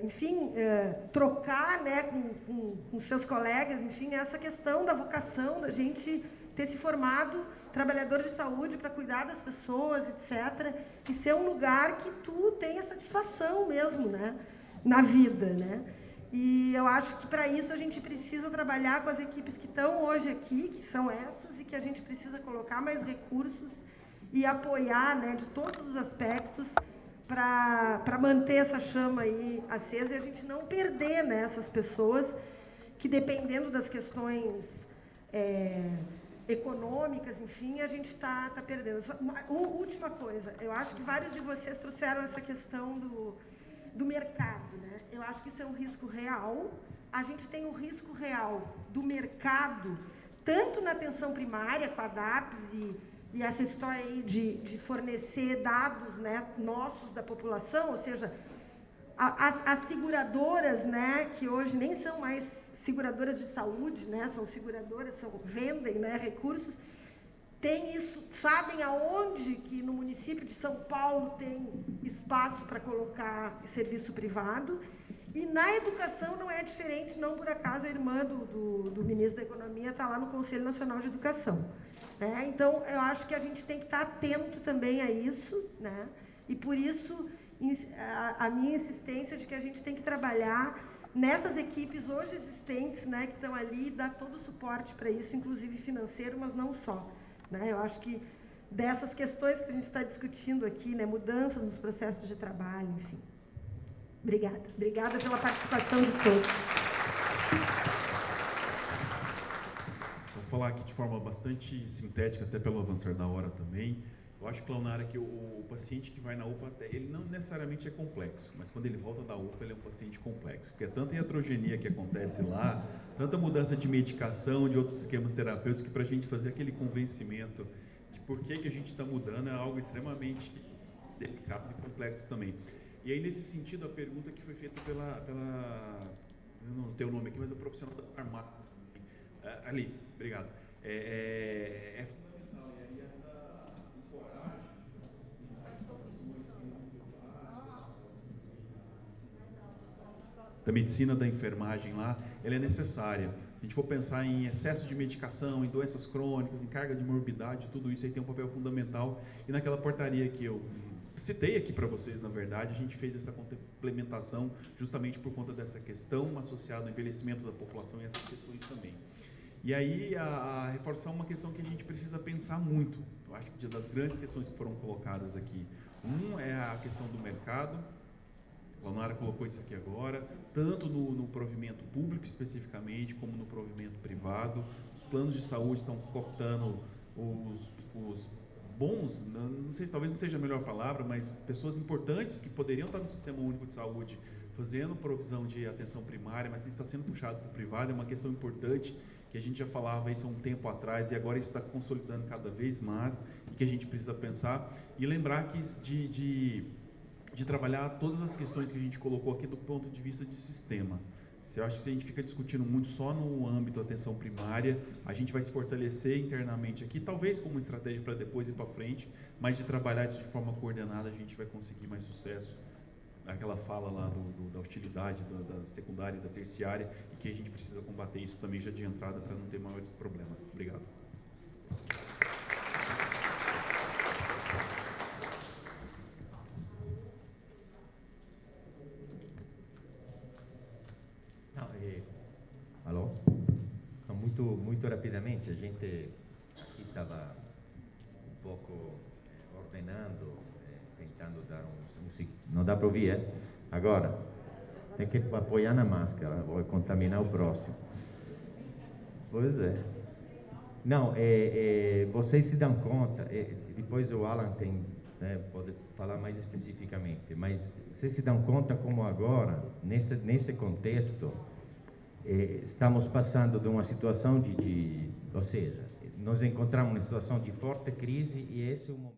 enfim, trocar, né, com seus colegas, enfim, essa questão da vocação, da gente ter se formado trabalhador de saúde para cuidar das pessoas, etc., e ser um lugar que tu tenha satisfação mesmo, né, na vida, né. E eu acho que para isso a gente precisa trabalhar com as equipes que estão hoje aqui, que são essas, e que a gente precisa colocar mais recursos e apoiar, né, de todos os aspectos, para manter essa chama aí acesa e a gente não perder, né, essas pessoas que, dependendo das questões econômicas, enfim, a gente está perdendo. Uma última coisa, eu acho que vários de vocês trouxeram essa questão do mercado, né? Eu acho que isso é um risco real. A gente tem um risco real do mercado, tanto na atenção primária, com a DAPS e essa história aí de fornecer dados, né, nossos da população, ou seja, as seguradoras, né, que hoje nem são mais seguradoras de saúde, né, são seguradoras, vendem, né, recursos, tem isso, sabem aonde que no município de São Paulo tem espaço para colocar serviço privado, e na educação não é diferente, não por acaso a irmã do ministro da Economia está lá no Conselho Nacional de Educação. Né? Então, eu acho que a gente tem que estar atento também a isso, né? E por isso a minha insistência de que a gente tem que trabalhar nessas equipes hoje existentes, né, que estão ali, e dar todo o suporte para isso, inclusive financeiro, mas não só. Né? Eu acho que dessas questões que a gente está discutindo aqui, né, mudanças nos processos de trabalho, enfim. Obrigada. Obrigada pela participação de todos. Vou falar aqui de forma bastante sintética, até pelo avançar da hora também. Eu acho, Cleonara, que o paciente que vai na UPA, ele não necessariamente é complexo, mas quando ele volta da UPA, ele é um paciente complexo, porque é tanta heterogeneia que acontece lá, tanta mudança de medicação, de outros esquemas terapêuticos, que para a gente fazer aquele convencimento de por que a gente está mudando é algo extremamente delicado e complexo também. E aí, nesse sentido, a pergunta que foi feita pela eu não tenho o nome aqui, mas o profissional da farmácia, ali, obrigado, é fundamental, e aí essa coragem da medicina da enfermagem lá, ela é necessária. Se a gente for pensar em excesso de medicação, em doenças crônicas, em carga de morbidade, tudo isso aí tem um papel fundamental. E naquela portaria que eu citei aqui para vocês, na verdade, a gente fez essa complementação justamente por conta dessa questão associada ao envelhecimento da população e essas questões também. E aí, a reforçar uma questão que a gente precisa pensar muito. Eu acho que das grandes questões que foram colocadas aqui. É a questão do mercado. A Leonara colocou isso aqui agora, tanto no provimento público especificamente, como no provimento privado. Os planos de saúde estão cooptando os bons, não sei, talvez não seja a melhor palavra, mas pessoas importantes que poderiam estar no Sistema Único de Saúde fazendo provisão de atenção primária, mas está sendo puxado para o privado. É uma questão importante que a gente já falava isso há um tempo atrás e agora isso está consolidando cada vez mais e que a gente precisa pensar e lembrar que de trabalhar todas as questões que a gente colocou aqui do ponto de vista de sistema. Eu acho que se a gente fica discutindo muito só no âmbito da atenção primária, a gente vai se fortalecer internamente aqui, talvez como estratégia para depois ir para frente, mas de trabalhar isso de forma coordenada a gente vai conseguir mais sucesso. Aquela fala lá da hostilidade da secundária e da terciária, e que a gente precisa combater isso também já de entrada para não ter maiores problemas. Obrigado. Alô? Então, muito rapidamente, a gente aqui estava um pouco ordenando, tentando dar não dá para ouvir, Agora, tem que apoiar na máscara, vou contaminar o próximo. Pois é. Não, vocês se dão conta, depois o Alan pode falar mais especificamente, mas vocês se dão conta como agora, nesse contexto, estamos passando de uma situação ou seja, nos encontramos em uma situação de forte crise e esse é o momento.